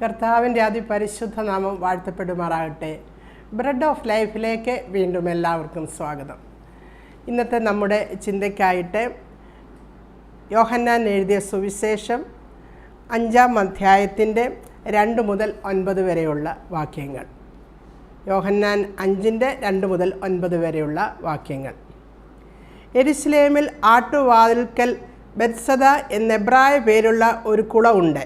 കർത്താവിൻ്റെ അതിപരിശുദ്ധ നാമം വാഴ്ത്തപ്പെടുമാറാകട്ടെ. ബ്രെഡ് ഓഫ് ലൈഫിലേക്ക് വീണ്ടും എല്ലാവർക്കും സ്വാഗതം. ഇന്നത്തെ നമ്മുടെ ചിന്തയ്ക്കായിട്ട് യോഹന്നാൻ എഴുതിയ സുവിശേഷം 5-ാം അധ്യായത്തിൻ്റെ 2 മുതൽ 9 വരെയുള്ള വാക്യങ്ങൾ. യോഹന്നാൻ 5-ന്റെ 2 മുതൽ 9 വരെയുള്ള വാക്യങ്ങൾ. യെരുശലേമിൽ ആട്ടുവാതിൽക്കൽ ബെത്സദ എന്ന എബ്രായ പേരുള്ള ഒരു കുളമുണ്ട്.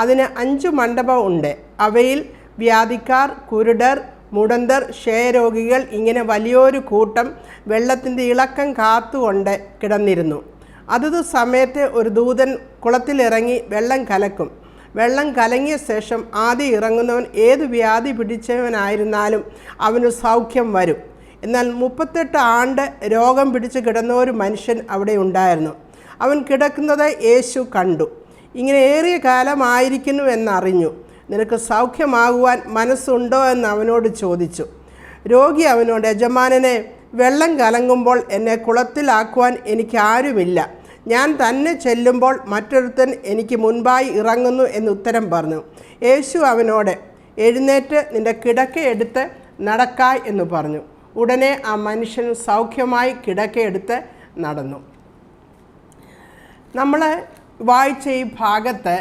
അതിന് 5 മണ്ഡപം ഉണ്ട്. അവയിൽ വ്യാധിക്കാർ, കുരുടർ, മുടന്തർ, ക്ഷയരോഗികൾ ഇങ്ങനെ വലിയൊരു കൂട്ടം വെള്ളത്തിൻ്റെ ഇളക്കം കാത്തുകൊണ്ട് കിടന്നിരുന്നു. അതത് സമയത്ത് ഒരു ദൂതൻ കുളത്തിലിറങ്ങി വെള്ളം കലക്കും. വെള്ളം കലങ്ങിയ ശേഷം ആദ്യം ഇറങ്ങുന്നവൻ ഏത് വ്യാധി പിടിച്ചവനായിരുന്നാലും അവന് സൗഖ്യം വരും. എന്നാൽ 38 ആണ്ട് രോഗം പിടിച്ച് കിടന്ന ഒരു മനുഷ്യൻ അവിടെ ഉണ്ടായിരുന്നു. അവൻ കിടക്കുന്നത് യേശു കണ്ടു. ഇങ്ങനെ ഏറിയ കാലമായിരിക്കുന്നു എന്നറിഞ്ഞു. നിനക്ക് സൗഖ്യമാകുവാൻ മനസ്സുണ്ടോ എന്ന് അവനോട് ചോദിച്ചു. രോഗി അവനോട്, യജമാനനെ, വെള്ളം കലങ്ങുമ്പോൾ എന്നെ കുളത്തിലാക്കുവാൻ എനിക്ക് ആരുമില്ല. ഞാൻ തന്നെ ചെല്ലുമ്പോൾ മറ്റൊരുത്തൻ എനിക്ക് മുൻപായി ഇറങ്ങുന്നു എന്ന് ഉത്തരം പറഞ്ഞു. യേശു അവനോട്, എഴുന്നേറ്റ് നിന്റെ കിടക്കയെടുത്ത് നടക്കായ് എന്ന് പറഞ്ഞു. ഉടനെ ആ മനുഷ്യൻ സൗഖ്യമായി കിടക്കയെടുത്ത് നടന്നു. നമ്മൾ വായിച്ച ഈ ഭാഗത്ത്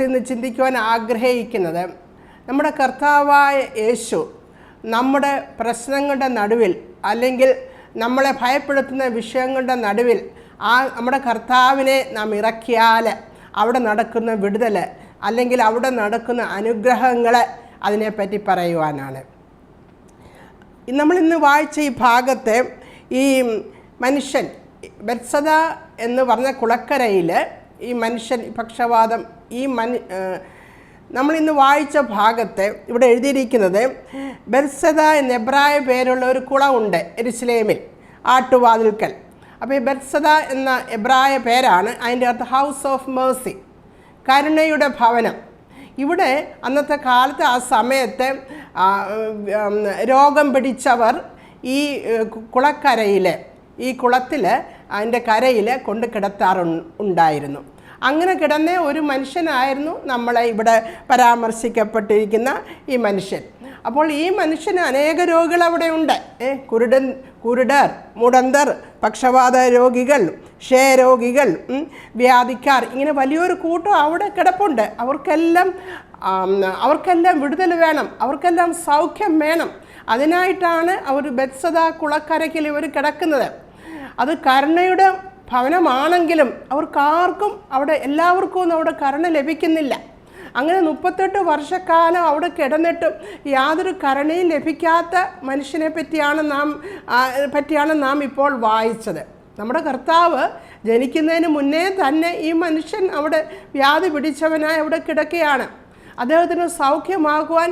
നിന്ന് ചിന്തിക്കുവാൻ ആഗ്രഹിക്കുന്നത്, നമ്മുടെ കർത്താവായ യേശു നമ്മുടെ പ്രശ്നങ്ങളുടെ നടുവിൽ, അല്ലെങ്കിൽ നമ്മളെ ഭയപ്പെടുത്തുന്ന വിഷയങ്ങളുടെ നടുവിൽ നമ്മുടെ കർത്താവിനെ നാം ഇറക്കിയാൽ അവിടെ നടക്കുന്ന വിടുതൽ, അല്ലെങ്കിൽ അവിടെ നടക്കുന്ന അനുഗ്രഹങ്ങൾ, അതിനെപ്പറ്റി പറയുവാനാണ്. നമ്മളിന്ന് വായിച്ച ഈ ഭാഗത്ത് ഈ മനുഷ്യൻ ബെത്സദ എന്ന് പറഞ്ഞ കുളക്കരയിൽ ഈ മനുഷ്യൻ പക്ഷവാതം, നമ്മളിന്ന് വായിച്ച ഭാഗത്ത് ഇവിടെ എഴുതിയിരിക്കുന്നത്, ബെത്സദ എന്ന എബ്രായ പേരുള്ള ഒരു കുളമുണ്ട് യെരുശലേമിൽ ആട്ടുവാതിൽക്കൽ. അപ്പോൾ ഈ ബെത്സദ എന്ന എബ്രായ പേരാണ്, അതിൻ്റെ അർത്ഥം ഹൗസ് ഓഫ് മേഴ്സി, കരുണയുടെ ഭവനം. ഇവിടെ അന്നത്തെ കാലത്ത് ആ സമയത്ത് രോഗം പിടിച്ചവർ ഈ കുളക്കരയിൽ, ഈ കുളത്തിൽ, അതിൻ്റെ കരയിൽ കൊണ്ട് കിടത്താറുണ്ടായിരുന്നു. അങ്ങനെ കിടന്ന ഒരു മനുഷ്യനായിരുന്നു നമ്മളെ ഇവിടെ പരാമർശിക്കപ്പെട്ടിരിക്കുന്ന ഈ മനുഷ്യൻ. അപ്പോൾ ഈ മനുഷ്യന് അനേക രോഗികൾ അവിടെ ഉണ്ട്. കുരുടർ, മുടന്തർ, പക്ഷവാത രോഗികൾ, ക്ഷയരോഗികൾ, വ്യാധിക്കാർ, ഇങ്ങനെ വലിയൊരു കൂട്ടം അവിടെ കിടപ്പുണ്ട്. അവർക്കെല്ലാം വിടുതൽ വേണം, അവർക്കെല്ലാം സൗഖ്യം വേണം. അതിനായിട്ടാണ് അവർ ബെത്സദ കുളക്കരയ്ക്കിൽ ഇവർ കിടക്കുന്നത്. അത് കരുണയുടെ ഭവനമാണെങ്കിലും അവർക്കാർക്കും അവിടെ, എല്ലാവർക്കും ഒന്നും അവിടെ കരുണ ലഭിക്കുന്നില്ല. അങ്ങനെ 38 വർഷക്കാലം അവിടെ കിടന്നിട്ടും യാതൊരു കരുണയും ലഭിക്കാത്ത മനുഷ്യനെ പറ്റിയാണ് നാം ഇപ്പോൾ വായിച്ചത്. നമ്മുടെ കർത്താവ് ജനിക്കുന്നതിന് മുന്നേ തന്നെ ഈ മനുഷ്യൻ അവിടെ വ്യാധി പിടിച്ചവനായി അവിടെ കിടക്കുകയാണ്. അദ്ദേഹത്തിന് സൗഖ്യമാകുവാൻ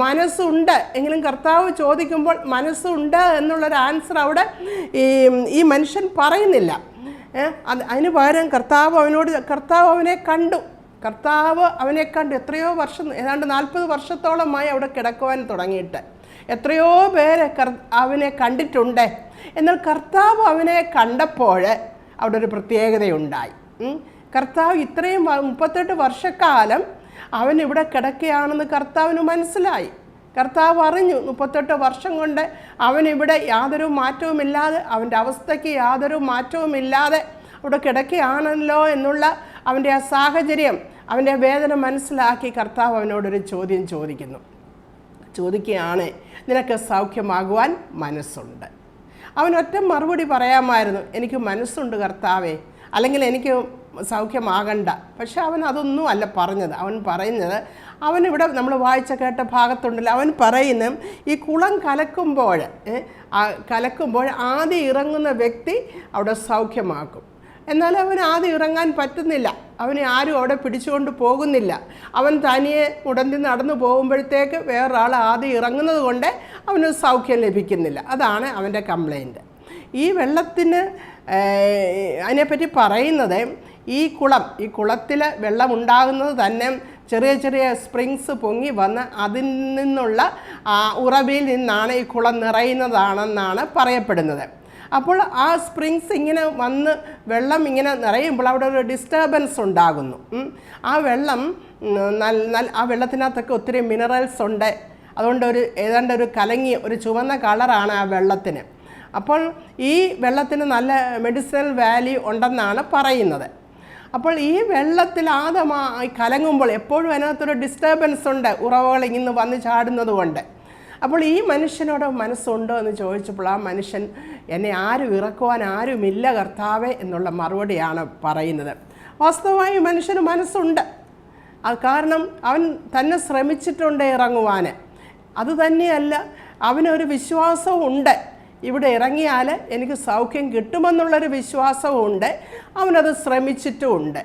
മനസ്സുണ്ട് എങ്കിലും കർത്താവ് ചോദിക്കുമ്പോൾ മനസ്സുണ്ട് എന്നുള്ളൊരു ആൻസർ അവിടെ ഈ മനുഷ്യൻ പറയുന്നില്ല. അതിന് പകരം കർത്താവ് അവനെ കണ്ടു. എത്രയോ വർഷം, ഏതാണ്ട് 40 വർഷത്തോളമായി അവിടെ കിടക്കുവാൻ തുടങ്ങിയിട്ട് എത്രയോ പേര് അവനെ കണ്ടിട്ടുണ്ട്. എന്നാൽ കർത്താവ് അവനെ കണ്ടപ്പോൾ അവിടെ ഒരു പ്രത്യേകതയുണ്ടായി. കർത്താവ് ഇത്രയും 38 വർഷക്കാലം അവൻ ഇവിടെ കിടക്കുകയാണെന്ന് കർത്താവിന് മനസ്സിലായി. കർത്താവ് അറിഞ്ഞു, 38 വർഷം കൊണ്ട് അവനിവിടെ യാതൊരു മാറ്റവുമില്ലാതെ, അവൻ്റെ അവസ്ഥയ്ക്ക് യാതൊരു മാറ്റവുമില്ലാതെ അവിടെ കിടക്കുകയാണല്ലോ എന്നുള്ള അവൻ്റെ ആ സാഹചര്യം, അവൻ്റെ വേദന മനസ്സിലാക്കി കർത്താവ് അവനോടൊരു ചോദ്യം ചോദിക്കുകയാണ്, നിനക്ക് സൗഖ്യമാകുവാൻ മനസ്സുണ്ട്? അവൻ ഒറ്റ മറുപടി പറയാമായിരുന്നു, എനിക്ക് മനസ്സുണ്ട് കർത്താവേ, അല്ലെങ്കിൽ എനിക്ക് സൗഖ്യമാകണ്ട. പക്ഷെ അവൻ അതൊന്നും അല്ല പറഞ്ഞത്. അവൻ പറയുന്നത്, അവനിവിടെ നമ്മൾ വായിച്ച കേട്ട ഭാഗത്തുണ്ടല്ലോ, അവൻ പറയുന്നത് ഈ കുളം കലക്കുമ്പോൾ ആദ്യം ഇറങ്ങുന്ന വ്യക്തി അവിടെ സൗഖ്യമാക്കും. എന്നാൽ അവൻ ആദ്യം ഇറങ്ങാൻ പറ്റുന്നില്ല, അവനെ ആരും അവിടെ പിടിച്ചുകൊണ്ട് പോകുന്നില്ല. അവൻ തനിയെ ഉടന്തി നടന്നു പോകുമ്പോഴത്തേക്ക് വേറൊരാൾ ആദ്യം ഇറങ്ങുന്നത് കൊണ്ട് അവന് സൗഖ്യം ലഭിക്കുന്നില്ല. അതാണ് അവൻ്റെ കംപ്ലൈൻറ്റ്. ഈ വെള്ളത്തിന് അതിനെപ്പറ്റി പറയുന്നത്, ഈ കുളത്തിൽ വെള്ളമുണ്ടാകുന്നത് തന്നെ ചെറിയ ചെറിയ സ്പ്രിങ്സ് പൊങ്ങി വന്ന് അതിൽ നിന്നുള്ള ഉറവിൽ നിന്നാണ് ഈ കുളം നിറയുന്നതാണെന്നാണ് പറയപ്പെടുന്നത്. അപ്പോൾ ആ സ്പ്രിങ്സ് ഇങ്ങനെ വന്ന് വെള്ളം ഇങ്ങനെ നിറയുമ്പോൾ അവിടെ ഒരു ഡിസ്റ്റർബൻസ് ഉണ്ടാകുന്നു. ആ വെള്ളം ആ വെള്ളത്തിനകത്തൊക്കെ ഒത്തിരി മിനറൽസ് ഉണ്ട്. അതുകൊണ്ട് ഏതാണ്ട് ഒരു കലങ്ങിയ ഒരു ചുവന്ന കളറാണ് ആ വെള്ളത്തിന്. അപ്പോൾ ഈ വെള്ളത്തിന് നല്ല മെഡിസിനൽ വാല്യൂ ഉണ്ടെന്നാണ് പറയുന്നത്. അപ്പോൾ ഈ വെള്ളത്തിൽ ആദ്യമായി കലങ്ങുമ്പോൾ എപ്പോഴും അതിനകത്തൊരു ഡിസ്റ്റർബൻസ് ഉണ്ട്, ഉറവകൾ ഇങ്ങനെ വന്ന് ചാടുന്നത് കൊണ്ട്. അപ്പോൾ ഈ മനുഷ്യനോട് മനസ്സുണ്ടോ എന്ന് ചോദിച്ചപ്പോൾ ആ മനുഷ്യൻ, എന്നെ ആരും ഇറക്കുവാൻ ആരുമില്ല കർത്താവേ എന്നുള്ള മറുപടിയാണ് പറയുന്നത്. വാസ്തവമായി മനുഷ്യന് മനസ്സുണ്ട്. അത് കാരണം അവൻ തന്നെ ശ്രമിച്ചിട്ടുണ്ട് ഇറങ്ങുവാൻ. അതുതന്നെയല്ല, അവനൊരു വിശ്വാസവും ഉണ്ട്, ഇവിടെ ഇറങ്ങിയാൽ എനിക്ക് സൗഖ്യം കിട്ടുമെന്നുള്ളൊരു വിശ്വാസവും ഉണ്ട്. അവനത് ശ്രമിച്ചിട്ടുമുണ്ട്.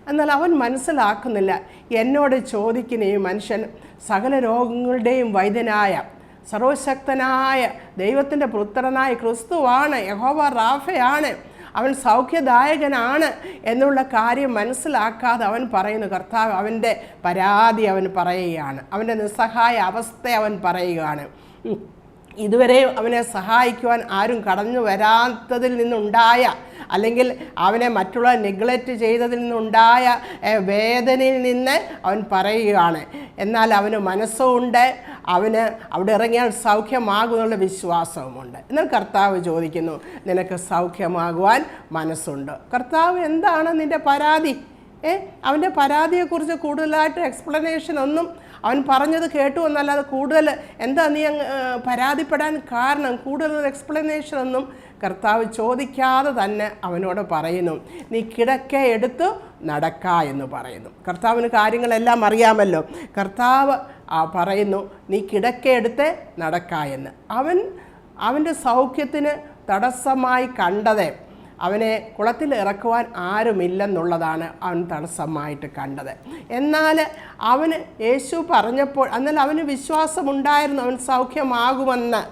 എന്നാൽ അവൻ മനസ്സിലാക്കുന്നില്ല, എന്നോട് ചോദിക്കുന്ന ഈ മനുഷ്യൻ സകല രോഗങ്ങളുടെയും വൈദ്യനായ സർവശക്തനായ ദൈവത്തിൻ്റെ പുത്രനായ ക്രിസ്തുവാണ്, യഹോവ റാഫയാണ്, അവൻ സൗഖ്യദായകനാണ് എന്നുള്ള കാര്യം മനസ്സിലാക്കാതെ അവൻ പറയുന്നു. കർത്താവ് അവൻ്റെ പരാതി അവൻ പറയുകയാണ്, അവൻ്റെ നിസ്സഹായ അവസ്ഥ അവൻ പറയുകയാണ്. ഇതുവരെ അവനെ സഹായിക്കുവാൻ ആരും കടന്നു വരാത്തതിൽ നിന്നുണ്ടായ, അല്ലെങ്കിൽ അവനെ മറ്റുള്ള നെഗ്ലക്റ്റ് ചെയ്തതിൽ നിന്നുണ്ടായ വേദനയിൽ നിന്ന് അവൻ പറയുകയാണ്. എന്നാൽ അവന് മനസ്സുമുണ്ട്, അവന് അവിടെ ഇറങ്ങിയാൽ സൗഖ്യമാകുമെന്നുള്ള വിശ്വാസവുമുണ്ട്. എന്നാൽ കർത്താവ് ചോദിക്കുന്നു, നിനക്ക് സൗഖ്യമാകുവാൻ മനസ്സുണ്ട്? കർത്താവ്, എന്താണ് നിൻ്റെ പരാതി? അവൻ്റെ പരാതിയെക്കുറിച്ച് കൂടുതലായിട്ട് എക്സ്പ്ലനേഷൻ ഒന്നും അവൻ പറഞ്ഞത് കേട്ടു എന്നല്ലാതെ കൂടുതൽ എന്താ നീ പരാതിപ്പെടാൻ കാരണം, കൂടുതൽ എക്സ്പ്ലനേഷൻ ഒന്നും കർത്താവ് ചോദിക്കാതെ തന്നെ അവനോട് പറയുന്നു, നീ കിടക്ക എടുത്ത് നടക്ക എന്ന് പറയുന്നു. കർത്താവിന് കാര്യങ്ങളെല്ലാം അറിയാമല്ലോ. കർത്താവ് പറയുന്നു, നീ കിടക്ക എടുത്ത് നടക്ക എന്ന്. അവൻ്റെ സൗഖ്യത്തിന് തടസ്സമായി കണ്ടത് അവനെ കുളത്തിൽ ഇറക്കുവാൻ ആരുമില്ലെന്നുള്ളതാണ് അവൻ തടസ്സമായിട്ട് കണ്ടത്. എന്നാൽ അവന് യേശു പറഞ്ഞപ്പോൾ, എന്നാൽ അവന് വിശ്വാസമുണ്ടായിരുന്നു അവൻ സൗഖ്യമാകുമെന്ന്.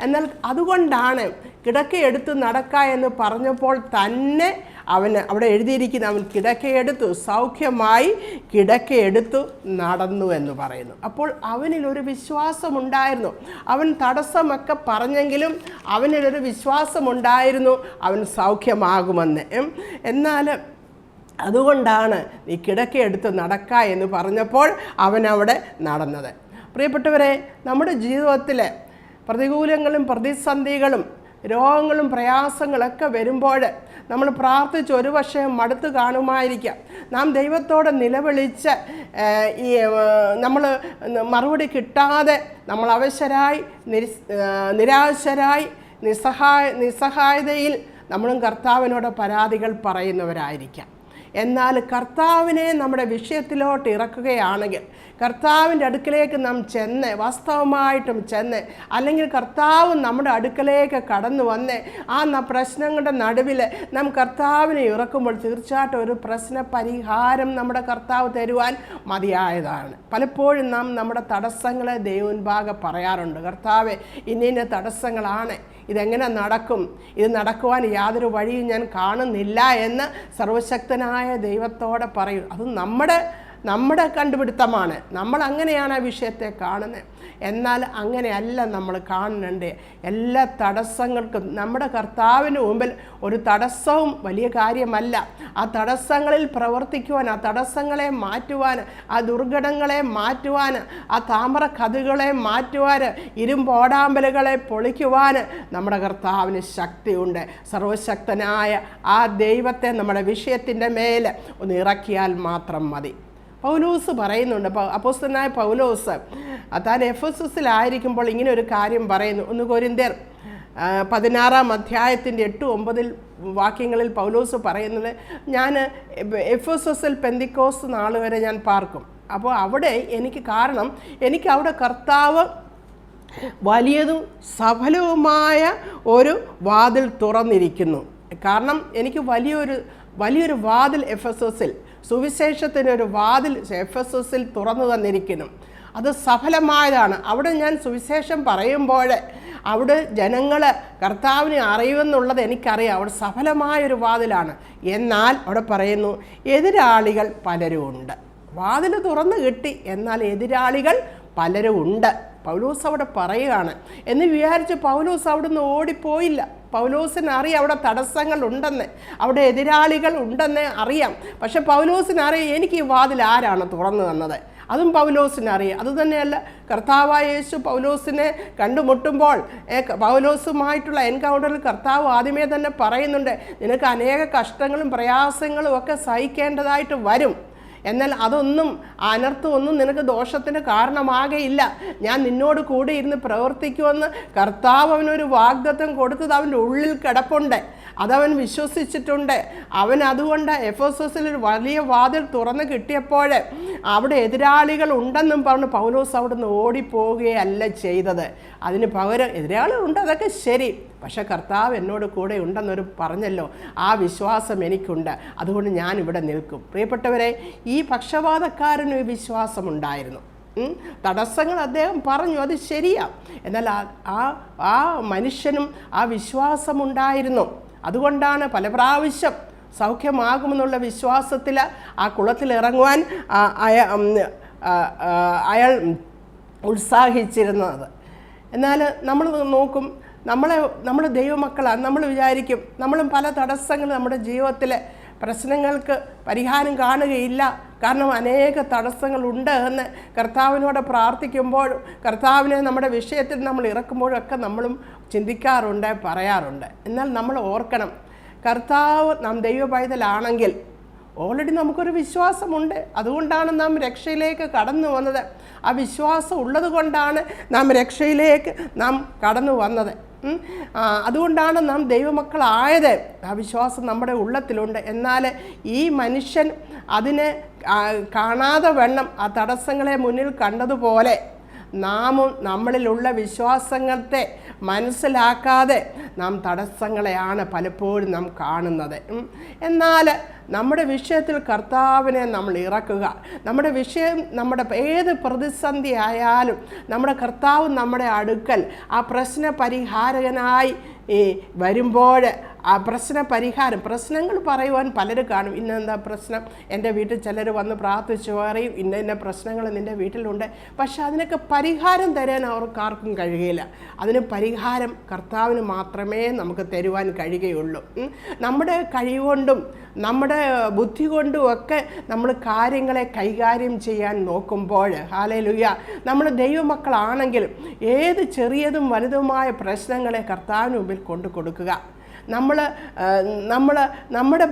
എന്നാൽ അതുകൊണ്ടാണ് കിടക്കയെടുത്ത് നടക്ക എന്ന് പറഞ്ഞപ്പോൾ തന്നെ അവന് അവിടെ എഴുതിയിരിക്കുന്ന, അവൻ കിടക്കയെടുത്തു, സൗഖ്യമായി കിടക്കയെടുത്തു നടന്നു എന്ന് പറയുന്നു. അപ്പോൾ അവനിലൊരു വിശ്വാസമുണ്ടായിരുന്നു. അവൻ തടസ്സമൊക്കെ പറഞ്ഞെങ്കിലും അവനിലൊരു വിശ്വാസമുണ്ടായിരുന്നു അവൻ സൗഖ്യമാകുമെന്ന്. എന്നാൽ അതുകൊണ്ടാണ് നീ കിടക്കയെടുത്ത് നടക്ക എന്ന് പറഞ്ഞപ്പോൾ അവനവിടെ നടന്നത്. പ്രിയപ്പെട്ടവരെ, നമ്മുടെ ജീവിതത്തിൽ പ്രതികൂലങ്ങളും പ്രതിസന്ധികളും രോഗങ്ങളും പ്രയാസങ്ങളൊക്കെ വരുമ്പോൾ നമ്മൾ പ്രാർത്ഥിച്ച് ഒരു പക്ഷേ മടുത്ത് കാണുമായിരിക്കാം. നാം ദൈവത്തോടെ നിലവിളിച്ച് നമ്മൾ മറുപടി കിട്ടാതെ നമ്മൾ അവശരായി, നിരാശരായി, നിസ്സഹായതയിൽ നമ്മളും കർത്താവിനോട് പരാതികൾ പറയുന്നവരായിരിക്കാം. എന്നാൽ കർത്താവിനെ നമ്മുടെ വിഷയത്തിലോട്ട് ഇറക്കുകയാണെങ്കിൽ, കർത്താവിൻ്റെ അടുക്കലേക്ക് നാം ചെന്ന്, വാസ്തവമായിട്ടും ചെന്ന്, അല്ലെങ്കിൽ കർത്താവ് നമ്മുടെ അടുക്കലേക്ക് കടന്നു വന്ന് ആ പ്രശ്നങ്ങളുടെ നടുവിൽ നാം കർത്താവിനെ ഇറക്കുമ്പോൾ തീർച്ചയായിട്ടും ഒരു പ്രശ്ന പരിഹാരം നമ്മുടെ കർത്താവ് തരുവാൻ മതിയായതാണ്. പലപ്പോഴും നാം നമ്മുടെ തടസ്സങ്ങളെ ദൈവമുൻപാകെ പറയാറുണ്ട്. കർത്താവെ, ഇന്ന തടസ്സങ്ങളാണ്, ഇതെങ്ങനെ നടക്കും, ഇത് നടക്കുവാൻ യാതൊരു വഴിയും ഞാൻ കാണുന്നില്ല എന്ന് സർവശക്തനായ ദൈവത്തോടെ പറയും. അത് നമ്മുടെ കണ്ടുപിടുത്തമാണ്. നമ്മൾ അങ്ങനെയാണ് ആ വിഷയത്തെ കാണുന്നത്. എന്നാൽ അങ്ങനെയല്ല നമ്മൾ കാണുന്നുണ്ട്. എല്ലാ തടസ്സങ്ങൾക്കും നമ്മുടെ കർത്താവിന് മുമ്പിൽ ഒരു തടസ്സവും വലിയ കാര്യമല്ല. ആ തടസ്സങ്ങളിൽ പ്രവർത്തിക്കുവാൻ, ആ തടസ്സങ്ങളെ മാറ്റുവാൻ, ആ ദുർഘടങ്ങളെ മാറ്റുവാൻ, ആ താമര കഥകളെ മാറ്റുവാൻ, ഇരുമ്പോടാമ്പലുകളെ പൊളിക്കുവാൻ നമ്മുടെ കർത്താവിന് ശക്തിയുണ്ട്. സർവശക്തനായ ആ ദൈവത്തെ നമ്മുടെ വിഷയത്തിൻ്റെ മേൽ ഒന്ന് ഇറക്കിയാൽ മാത്രം മതി. പൗലോസ് പറയുന്നുണ്ട്, അപ്പോസ്തലനായ പൗലോസ് താൻ എഫെസസിലായിരിക്കുമ്പോൾ ഇങ്ങനെ ഒരു കാര്യം പറയുന്നു. 1 കൊരിന്ത്യർ 16-ാം അധ്യായത്തിൻ്റെ 8-9 വാക്യങ്ങളിൽ പൗലോസ് പറയുന്നത്, ഞാൻ എഫെസസിൽ പെന്തിക്കോസ്ത് നാൾ വരെ ഞാൻ പാർക്കും. അപ്പോൾ അവിടെ എനിക്ക് അവിടെ കർത്താവ് വലിയതും സഫലവുമായ ഒരു വാതിൽ തുറന്നിരിക്കുന്നു. കാരണം എനിക്ക് വലിയൊരു വാതിൽ എഫെസസിൽ, സുവിശേഷത്തിനൊരു വാതിൽ എഫെസസിൽ തുറന്നു തന്നിരിക്കുന്നു. അത് സഫലമായതാണ്. അവിടെ ഞാൻ സുവിശേഷം പറയുമ്പോൾ അവിടെ ജനങ്ങൾ കർത്താവിനെ അറിയുമെന്നുള്ളത് എനിക്കറിയാം. അവിടെ സഫലമായൊരു വാതിലാണ്. എന്നാൽ അവിടെ പറയുന്നു, എതിരാളികൾ പലരും ഉണ്ട്. വാതിൽ തുറന്നു കിട്ടി, എന്നാൽ എതിരാളികൾ പലരും ഉണ്ട്. പൗലോസ് അവിടെ പറയുകയാണ് എന്ന് വിചാരിച്ച് പൗലോസ് അവിടെ നിന്ന് ഓടിപ്പോയില്ല. പൗലോസിന് അറിയാം അവിടെ തടസ്സങ്ങൾ ഉണ്ടെന്ന്, അവിടെ എതിരാളികൾ ഉണ്ടെന്ന് അറിയാം. പക്ഷെ പൗലോസിന് അറിയാം എനിക്ക് ഈ വാതിൽ ആരാണ് തുറന്നു തന്നത്, അതും പൗലോസിന് അറിയാം. അതുതന്നെയല്ല, കർത്താവായ യേശു പൗലോസിനെ കണ്ടുമുട്ടുമ്പോൾ പൗലോസുമായിട്ടുള്ള എൻകൗണ്ടറിൽ കർത്താവ് ആദ്യമേ തന്നെ പറയുന്നുണ്ട്, നിനക്ക് അനേക കഷ്ടങ്ങളും പ്രയാസങ്ങളും ഒക്കെ സഹിക്കേണ്ടതായിട്ട് വരും, എന്നാൽ അതൊന്നും അനർത്ഥമൊന്നും നിനക്ക് ദോഷത്തിന് കാരണമാകയില്ല, ഞാൻ നിന്നോട് കൂടെ ഇരുന്ന് പ്രവർത്തിക്കുമെന്ന് കർത്താവ് അവനൊരു വാഗ്ദത്തം കൊടുത്തത് അവൻ്റെ ഉള്ളിൽ കിടപ്പുണ്ട്. അതവൻ വിശ്വസിച്ചിട്ടുണ്ട്. അവൻ അതുകൊണ്ട് എഫെസോസിൽ ഒരു വലിയ വാതിൽ തുറന്ന് കിട്ടിയപ്പോൾ അവിടെ എതിരാളികൾ ഉണ്ടെന്നും പറഞ്ഞ് പൗലോസ് അവിടുന്ന് ഓടിപ്പോവുകയല്ല ചെയ്തത്. അതിന് പകരം എതിരാളികളുണ്ട്, അതൊക്കെ ശരി, പക്ഷെ കർത്താവ് എന്നോട് കൂടെ ഉണ്ടെന്നൊരു പറഞ്ഞല്ലോ, ആ വിശ്വാസം എനിക്കുണ്ട്, അതുകൊണ്ട് ഞാൻ ഇവിടെ നിൽക്കും. പ്രിയപ്പെട്ടവരെ, ഈ പക്ഷപാതക്കാരനും ഈ വിശ്വാസമുണ്ടായിരുന്നു. തടസ്സങ്ങൾ അദ്ദേഹം പറഞ്ഞു, അത് ശരിയാ, എന്നാൽ ആ മനുഷ്യനും ആ വിശ്വാസമുണ്ടായിരുന്നു. അതുകൊണ്ടാണ് പല പ്രാവശ്യം സൗഖ്യമാകുമെന്നുള്ള വിശ്വാസത്തിൽ ആ കുളത്തിൽ ഇറങ്ങുവാൻ അയാൾ ഉത്സാഹിച്ചിരുന്നത്. എന്നാൽ നമ്മൾ നോക്കും, നമ്മൾ ദൈവമക്കളാണ്, നമ്മൾ വിചാരിക്കും നമ്മളും പല തടസ്സങ്ങൾ നമ്മുടെ ജീവിതത്തിലെ പ്രശ്നങ്ങൾക്ക് പരിഹാരം കാണുകയില്ല, കാരണം അനേക തടസ്സങ്ങളുണ്ട് എന്ന് കർത്താവിനോട് പ്രാർത്ഥിക്കുമ്പോഴും കർത്താവിനെ നമ്മുടെ വിഷയത്തിൽ നമ്മൾ ഇറക്കുമ്പോഴൊക്കെ നമ്മളും ചിന്തിക്കാറുണ്ട്, പറയാറുണ്ട്. എന്നാൽ നമ്മൾ ഓർക്കണം, കർത്താവ് നാം ദൈവ പൈതലാണെങ്കിൽ ഓൾറെഡി നമുക്കൊരു വിശ്വാസമുണ്ട്. അതുകൊണ്ടാണ് നാം രക്ഷയിലേക്ക് കടന്നു വന്നത്. ആ വിശ്വാസം ഉള്ളത് കൊണ്ടാണ് നാം രക്ഷയിലേക്ക് നാം കടന്നു വന്നത്. അതുകൊണ്ടാണ് നാം ദൈവമക്കളായത്. ആ വിശ്വാസം നമ്മുടെ ഉള്ളത്തിലുണ്ട്. എന്നാൽ ഈ മനുഷ്യൻ അതിനെ കാണാതെ വണ്ണം ആ തടസ്സങ്ങളെ മുന്നിൽ കണ്ടതുപോലെ നാമും നമ്മളിലുള്ള വിശ്വാസങ്ങളെ മനസ്സിലാക്കാതെ നാം തടസ്സങ്ങളെയാണ് പലപ്പോഴും നാം കാണുന്നത്. എന്നാൽ നമ്മുടെ വിഷയത്തിൽ കർത്താവിനെ നമ്മൾ ഇറക്കുക. നമ്മുടെ വിഷയം, നമ്മുടെ ഏത് പ്രതിസന്ധി ആയാലും നമ്മുടെ കർത്താവ് നമ്മുടെ അടുക്കൽ ആ പ്രശ്ന പരിഹാരകനായി വരുമ്പോൾ ആ പ്രശ്നങ്ങൾ പറയുവാൻ പലരും കാണും. ഇന്നെന്താ പ്രശ്നം, എൻ്റെ വീട്ടിൽ ചിലർ വന്ന് പ്രാർത്ഥിച്ചു പറയും, ഇന്ന പ്രശ്നങ്ങൾ നിൻ്റെ വീട്ടിലുണ്ട്. പക്ഷെ അതിനൊക്കെ പരിഹാരം തരാൻ അവർക്കാർക്കും കഴിയുകയില്ല. അതിന് പരിഹാരം കർത്താവിന് മാത്രമേ നമുക്ക് തരുവാൻ കഴിയുകയുള്ളൂ. നമ്മുടെ കഴിവുകൊണ്ടും നമ്മുടെ ബുദ്ധി കൊണ്ടും ഒക്കെ നമ്മൾ കാര്യങ്ങളെ കൈകാര്യം ചെയ്യാൻ നോക്കുമ്പോൾ, ഹല്ലേലൂയ, നമ്മൾ ദൈവമക്കളാണെങ്കിൽ ഏത് ചെറിയതും വലുതുമായ പ്രശ്നങ്ങളെ കർത്താവിന് മുമ്പിൽ കൊണ്ടു കൊടുക്കുക. നമ്മുടെ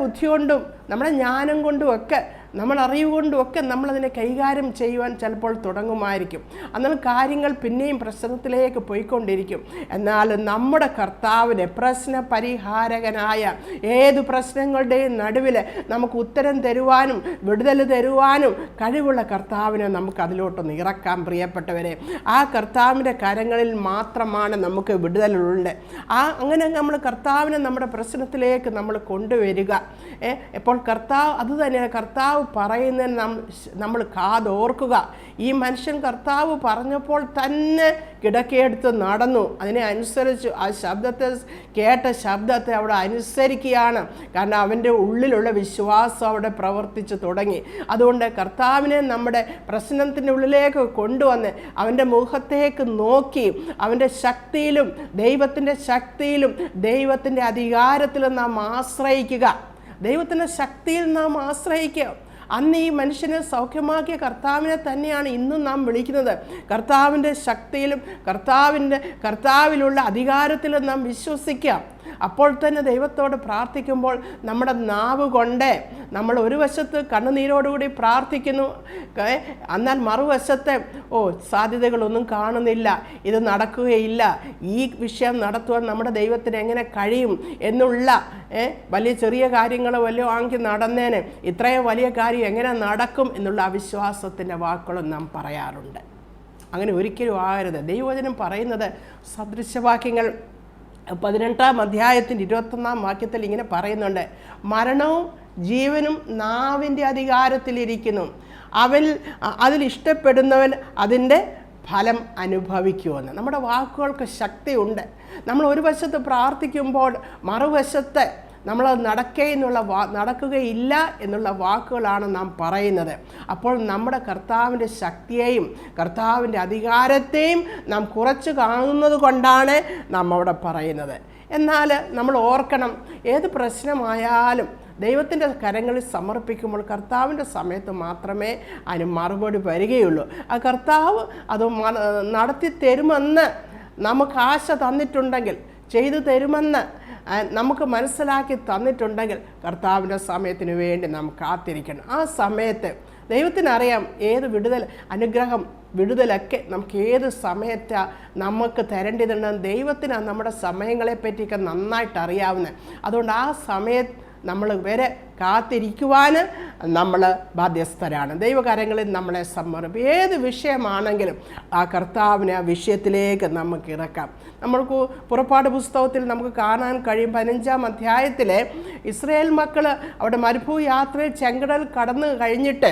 ബുദ്ധി കൊണ്ടും നമ്മുടെ ജ്ഞാനം കൊണ്ടും ഒക്കെ നമ്മൾ അറിവ് കൊണ്ടുമൊക്കെ നമ്മളതിനെ കൈകാര്യം ചെയ്യുവാൻ ചിലപ്പോൾ തുടങ്ങുമായിരിക്കും. എന്നാൽ കാര്യങ്ങൾ പിന്നെയും പ്രശ്നത്തിലേക്ക് പോയിക്കൊണ്ടിരിക്കും. എന്നാൽ നമ്മുടെ കർത്താവിന് പ്രശ്ന പരിഹാരകനായ ഏത് പ്രശ്നങ്ങളുടെയും നടുവിൽ നമുക്ക് ഉത്തരം തരുവാനും വിടുതൽ തരുവാനും കഴിവുള്ള കർത്താവിനെ നമുക്ക് അതിലോട്ടൊന്ന് ഇറക്കാം. പ്രിയപ്പെട്ടവരെ, ആ കർത്താവിൻ്റെ കരങ്ങളിൽ മാത്രമാണ് നമുക്ക് വിടുതലുള്ളത്. അങ്ങനെ നമ്മൾ കർത്താവിനെ നമ്മുടെ പ്രശ്നത്തിലേക്ക് നമ്മൾ കൊണ്ടുവരിക. ഇപ്പോൾ കർത്താവ് അതുതന്നെയാണ് കർത്താവ് പറയുന്നതിന് നമ്മൾ കാതോർക്കുക. ഈ മനുഷ്യൻ കർത്താവ് പറഞ്ഞപ്പോൾ തന്നെ കിടക്കയെടുത്ത് നടന്നു. അതിനെ അനുസരിച്ചു, ആ ശബ്ദത്തെ കേട്ട ശബ്ദത്തെ അവിടെ അനുസരിക്കുകയാണ്. കാരണം അവൻ്റെ ഉള്ളിലുള്ള വിശ്വാസം അവിടെ പ്രവർത്തിച്ചു തുടങ്ങി. അതുകൊണ്ട് കർത്താവിനെ നമ്മുടെ പ്രശ്നത്തിൻ്റെ ഉള്ളിലേക്ക് കൊണ്ടുവന്ന് അവൻ്റെ മുഖത്തേക്ക് നോക്കി അവൻ്റെ ശക്തിയിലും ദൈവത്തിൻ്റെ ശക്തിയിലും ദൈവത്തിൻ്റെ അധികാരത്തിലും നാം ആശ്രയിക്കുക. ദൈവത്തിൻ്റെ ശക്തിയിൽ നാം ആശ്രയിക്കുക. അന്ന് ഈ മനുഷ്യനെ സൗഖ്യമാക്കിയ കർത്താവിനെ തന്നെയാണ് ഇന്നും നാം വിളിക്കുന്നത്. കർത്താവിൻ്റെ ശക്തിയിലും കർത്താവിലുള്ള അധികാരത്തിലും നാം വിശ്വസിക്കാം. അപ്പോൾ തന്നെ ദൈവത്തോട് പ്രാർത്ഥിക്കുമ്പോൾ നമ്മുടെ നാവ് കൊണ്ട് നമ്മൾ ഒരു വശത്ത് കണ്ണുനീരോടുകൂടി പ്രാർത്ഥിക്കുന്നു, എന്നാൽ മറുവശത്തെ സാധ്യതകളൊന്നും കാണുന്നില്ല, ഇത് നടക്കുകയില്ല, ഈ വിഷയം നടത്തുവാൻ നമ്മുടെ ദൈവത്തിന് എങ്ങനെ കഴിയും എന്നുള്ള വലിയ ചെറിയ കാര്യങ്ങൾ വല്ലതും ആക്കി നടന്നേന് ഇത്രയും വലിയ കാര്യം എങ്ങനെ നടക്കും എന്നുള്ള അവിശ്വാസത്തിൻ്റെ വാക്കുകളും നാം പറയാറുണ്ട്. അങ്ങനെ ഒരിക്കലും ആകരുത്. ദൈവവചനം പറയുന്നത് സദൃശവാക്യങ്ങൾ 18-ാം അധ്യായത്തിൻ്റെ 21-ാം വാക്യത്തിൽ ഇങ്ങനെ പറയുന്നുണ്ട്, മരണവും ജീവനും നാവിൻ്റെ അധികാരത്തിലിരിക്കുന്നു, അതിലിഷ്ടപ്പെടുന്നവൻ അതിൻ്റെ ഫലം അനുഭവിക്കുമെന്ന്. നമ്മുടെ വാക്കുകൾക്ക് ശക്തിയുണ്ട്. നമ്മൾ ഒരു വശത്ത് പ്രാർത്ഥിക്കുമ്പോൾ മറുവശത്ത് നമ്മൾ നടക്കുകയില്ല എന്നുള്ള വാക്കുകളാണ് നാം പറയുന്നത്. അപ്പോൾ നമ്മുടെ കർത്താവിൻ്റെ ശക്തിയെയും കർത്താവിൻ്റെ അധികാരത്തെയും നാം കുറച്ച് കാണുന്നത് കൊണ്ടാണ് നാം അവിടെ പറയുന്നത്. എന്നാൽ നമ്മൾ ഓർക്കണം, ഏത് പ്രശ്നമായാലും ദൈവത്തിൻ്റെ കരങ്ങളിൽ സമർപ്പിക്കുമ്പോൾ കർത്താവിൻ്റെ സമയത്ത് മാത്രമേ അതിന് മറുപടി വരികയുള്ളൂ. ആ കർത്താവ് അത് നടത്തി തരുമെന്ന് നമുക്ക് ആശ തന്നിട്ടുണ്ടെങ്കിൽ, ചെയ്തു തരുമെന്ന് നമുക്ക് മനസ്സിലാക്കി തന്നിട്ടുണ്ടെങ്കിൽ കർത്താവിൻ്റെ സമയത്തിന് വേണ്ടി നാം കാത്തിരിക്കണം. ആ സമയത്ത് ദൈവത്തിനറിയാം ഏത് അനുഗ്രഹം വിടുതലൊക്കെ നമുക്ക് ഏത് സമയത്താണ് നമുക്ക് തരേണ്ടതുണ്ടെന്ന് ദൈവത്തിന് നമ്മുടെ സമയങ്ങളെ പറ്റിയൊക്കെ നന്നായിട്ട് അറിയാവുന്നത്. അതുകൊണ്ട് ആ സമയത്ത് നമ്മൾ വരെ കാത്തിരിക്കുവാൻ നമ്മൾ ബാധ്യസ്ഥരാണ്. ദൈവകരങ്ങളിൽ നമ്മളെ സമർപ്പിക്കും. ഏത് വിഷയമാണെങ്കിലും ആ കർത്താവിനെ ആ വിഷയത്തിലേക്ക് നമുക്ക് ഇറക്കാം. നമ്മൾക്ക് പുറപ്പാട് പുസ്തകത്തിൽ നമുക്ക് കാണാൻ കഴിയും 15-ാം അധ്യായത്തിലെ ഇസ്രായേൽ മക്കൾ അവിടെ മരുഭൂ യാത്രയിൽ ചെങ്കടൽ കടന്നു കഴിഞ്ഞിട്ട്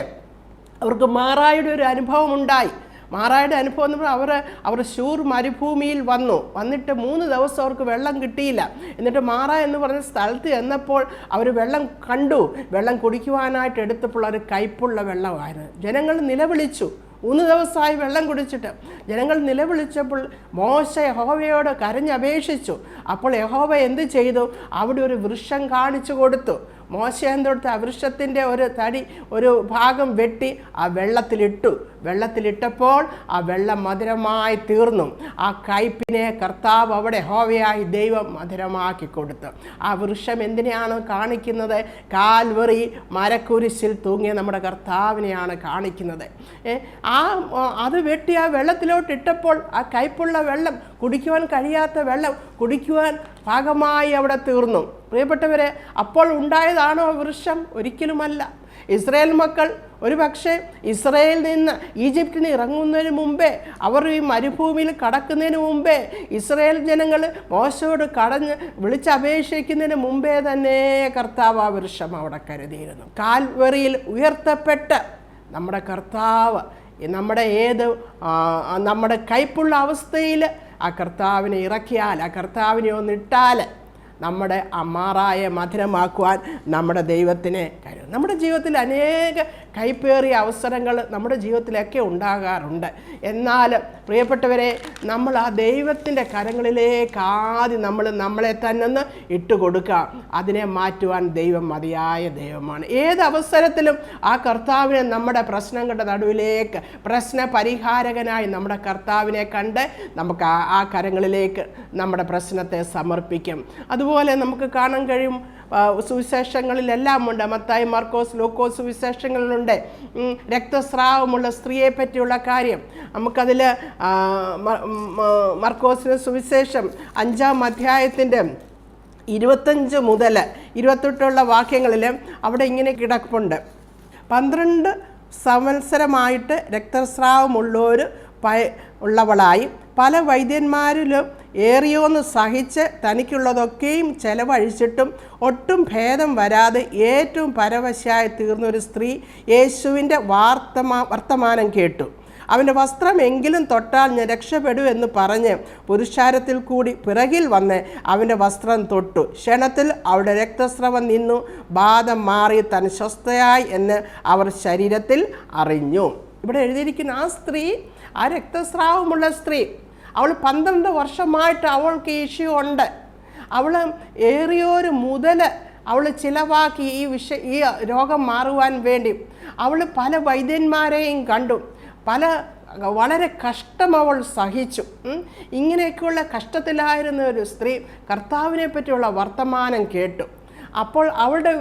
അവർക്ക് മാറായുടെ ഒരു അനുഭവം ഉണ്ടായി. മാറായുടെ അനുഭവം എന്ന് പറഞ്ഞാൽ അവർ ശൂർ മരുഭൂമിയിൽ വന്നിട്ട് 3 ദിവസം അവർക്ക് വെള്ളം കിട്ടിയില്ല. എന്നിട്ട് മാറ എന്ന് പറഞ്ഞ സ്ഥലത്ത് ചെന്നപ്പോൾ അവർ വെള്ളം കണ്ടു. വെള്ളം കുടിക്കുവാനായിട്ട് എടുത്തപ്പോൾ ഒരു കയ്പുള്ള വെള്ളമായിരുന്നു. ജനങ്ങൾ നിലവിളിച്ചു. 3 ദിവസമായി വെള്ളം കുടിച്ചിട്ട് ജനങ്ങൾ നിലവിളിച്ചപ്പോൾ മോശ യഹോവയോട് കരഞ്ഞപേക്ഷിച്ചു. അപ്പോൾ യഹോവ എന്ത് ചെയ്തു? അവിടെ ഒരു വൃക്ഷം കാണിച്ചു കൊടുത്തു. മോശ എന്തെടുത്ത് ആ വൃക്ഷത്തിൻ്റെ ഒരു ഭാഗം വെട്ടി ആ വെള്ളത്തിലിട്ടപ്പോൾ ആ വെള്ളം മധുരമായി തീർന്നു. ആ കയ്പിനെ കർത്താവ് അവിടെ യഹോവയായി ദൈവം മധുരമാക്കി കൊടുത്തു. ആ വൃക്ഷം എന്തിനെയാണ് കാണിക്കുന്നത്? കാൽവറി മരക്കുരിശിൽ തൂങ്ങിയ നമ്മുടെ കർത്താവിനെയാണ് കാണിക്കുന്നത്. അത് വെട്ടി ആ വെള്ളത്തിലോട്ട് ഇട്ടപ്പോൾ ആ കയ്പുള്ള വെള്ളം, കുടിക്കുവാൻ കഴിയാത്ത വെള്ളം കുടിക്കുവാൻ പാകമായി അവിടെ തീർന്നു. പ്രിയപ്പെട്ടവരെ, അപ്പോൾ ഉണ്ടായതാണോ വൃക്ഷം? ഒരിക്കലുമല്ല. ഇസ്രായേൽ മക്കൾ ഒരു പക്ഷേ ഇസ്രായേലിൽ നിന്ന് ഈജിപ്തിന് ഇറങ്ങുന്നതിന് മുമ്പേ, അവർ ഈ മരുഭൂമിയിൽ കടക്കുന്നതിന് മുമ്പേ, ഇസ്രായേൽ ജനങ്ങൾ മോശയോട് വിളിച്ചപേക്ഷിക്കുന്നതിന് മുമ്പേ തന്നെ കർത്താവ് ആ വൃക്ഷം അവിടെ കരുതിയിരുന്നു. കാൽവറിയിൽ ഉയർത്തപ്പെട്ട് നമ്മുടെ കർത്താവ് നമ്മുടെ കയ്പുള്ള അവസ്ഥയിൽ ആ കർത്താവിനെ ഇറക്കിയാൽ, ആ കർത്താവിനെ ഒന്നിട്ടാൽ നമ്മുടെ അമ്മാറായ മധുരമാക്കുവാൻ നമ്മുടെ ദൈവത്തിനെ കഴിയും. നമ്മുടെ ജീവിതത്തിൽ അനേക കൈപ്പേറിയ അവസരങ്ങൾ നമ്മുടെ ജീവിതത്തിലൊക്കെ ഉണ്ടാകാറുണ്ട്. എന്നാൽ പ്രിയപ്പെട്ടവരെ, നമ്മൾ ആ ദൈവത്തിൻ്റെ കരങ്ങളിലേക്ക് ആദ്യം നമ്മളെ തന്നെ ഒന്ന് ഇട്ടുകൊടുക്കുക. അതിനെ മാറ്റുവാൻ ദൈവം മതിയായ ദൈവമാണ്. ഏത് അവസരത്തിലും ആ കർത്താവിനെ നമ്മുടെ പ്രശ്നങ്ങളുടെ നടുവിലേക്ക് പ്രശ്ന പരിഹാരകനായി നമ്മുടെ കർത്താവിനെ കണ്ട് നമുക്ക് ആ കരങ്ങളിലേക്ക് നമ്മുടെ പ്രശ്നത്തെ സമർപ്പിക്കും. അതുപോലെ നമുക്ക് കാണാൻ കഴിയും സുവിശേഷങ്ങളിലെല്ലാം ഉണ്ട്. മത്തായി, മാർക്കോസ്, ലൂക്കോസ് സുവിശേഷങ്ങളിലുണ്ട് രക്തസ്രാവമുള്ള സ്ത്രീയെ പറ്റിയുള്ള കാര്യം. നമുക്കതിൽ മർക്കോസിന് സുവിശേഷം 5-ാം അധ്യായത്തിൻ്റെ 25 മുതൽ 28 വാക്യങ്ങളിൽ അവിടെ ഇങ്ങനെ കിടപ്പുണ്ട്. 12 സംവത്സരമായിട്ട് രക്തസ്രാവമുള്ളവളായി പല വൈദ്യന്മാരിലും ഏറിയോന്ന് സഹിച്ച് തനിക്കുള്ളതൊക്കെയും ചെലവഴിച്ചിട്ടും ഒട്ടും ഭേദം വരാതെ ഏറ്റവും പരവശയായി തീർന്നൊരു സ്ത്രീ യേശുവിൻ്റെ വർത്തമാനം കേട്ടു. അവൻ്റെ വസ്ത്രമെങ്കിലും തൊട്ടാൽ ഞാൻ രക്ഷപ്പെടൂ എന്ന് പറഞ്ഞ് പുരുഷാരത്തിൽ കൂടി പിറകിൽ വന്ന് അവൻ്റെ വസ്ത്രം തൊട്ടു. ക്ഷണത്തിൽ അവളുടെ രക്തസ്രവം നിന്നു, ബാധ മാറി, താൻ സ്വസ്ഥയായി എന്ന് അവർ ശരീരത്തിൽ അറിഞ്ഞു. ഇവിടെ എഴുതിയിരിക്കുന്ന ആ സ്ത്രീ, ആ രക്തസ്രാവമുള്ള സ്ത്രീ, അവൾ 12 വർഷമായിട്ട് അവൾക്ക് ഇഷ്യൂ ഉണ്ട്. അവൾ ഏറിയൊരു മുതൽ അവൾ ചിലവാക്കി ഈ രോഗം മാറുവാൻ വേണ്ടി. അവൾ പല വൈദ്യന്മാരെയും കണ്ടു, വളരെ കഷ്ടം അവൾ സഹിച്ചു. ഇങ്ങനെയൊക്കെയുള്ള കഷ്ടത്തിലായിരുന്ന ഒരു സ്ത്രീ കർത്താവിനെ പറ്റിയുള്ള വർത്തമാനം കേട്ടു. അപ്പോൾ അവളുടെ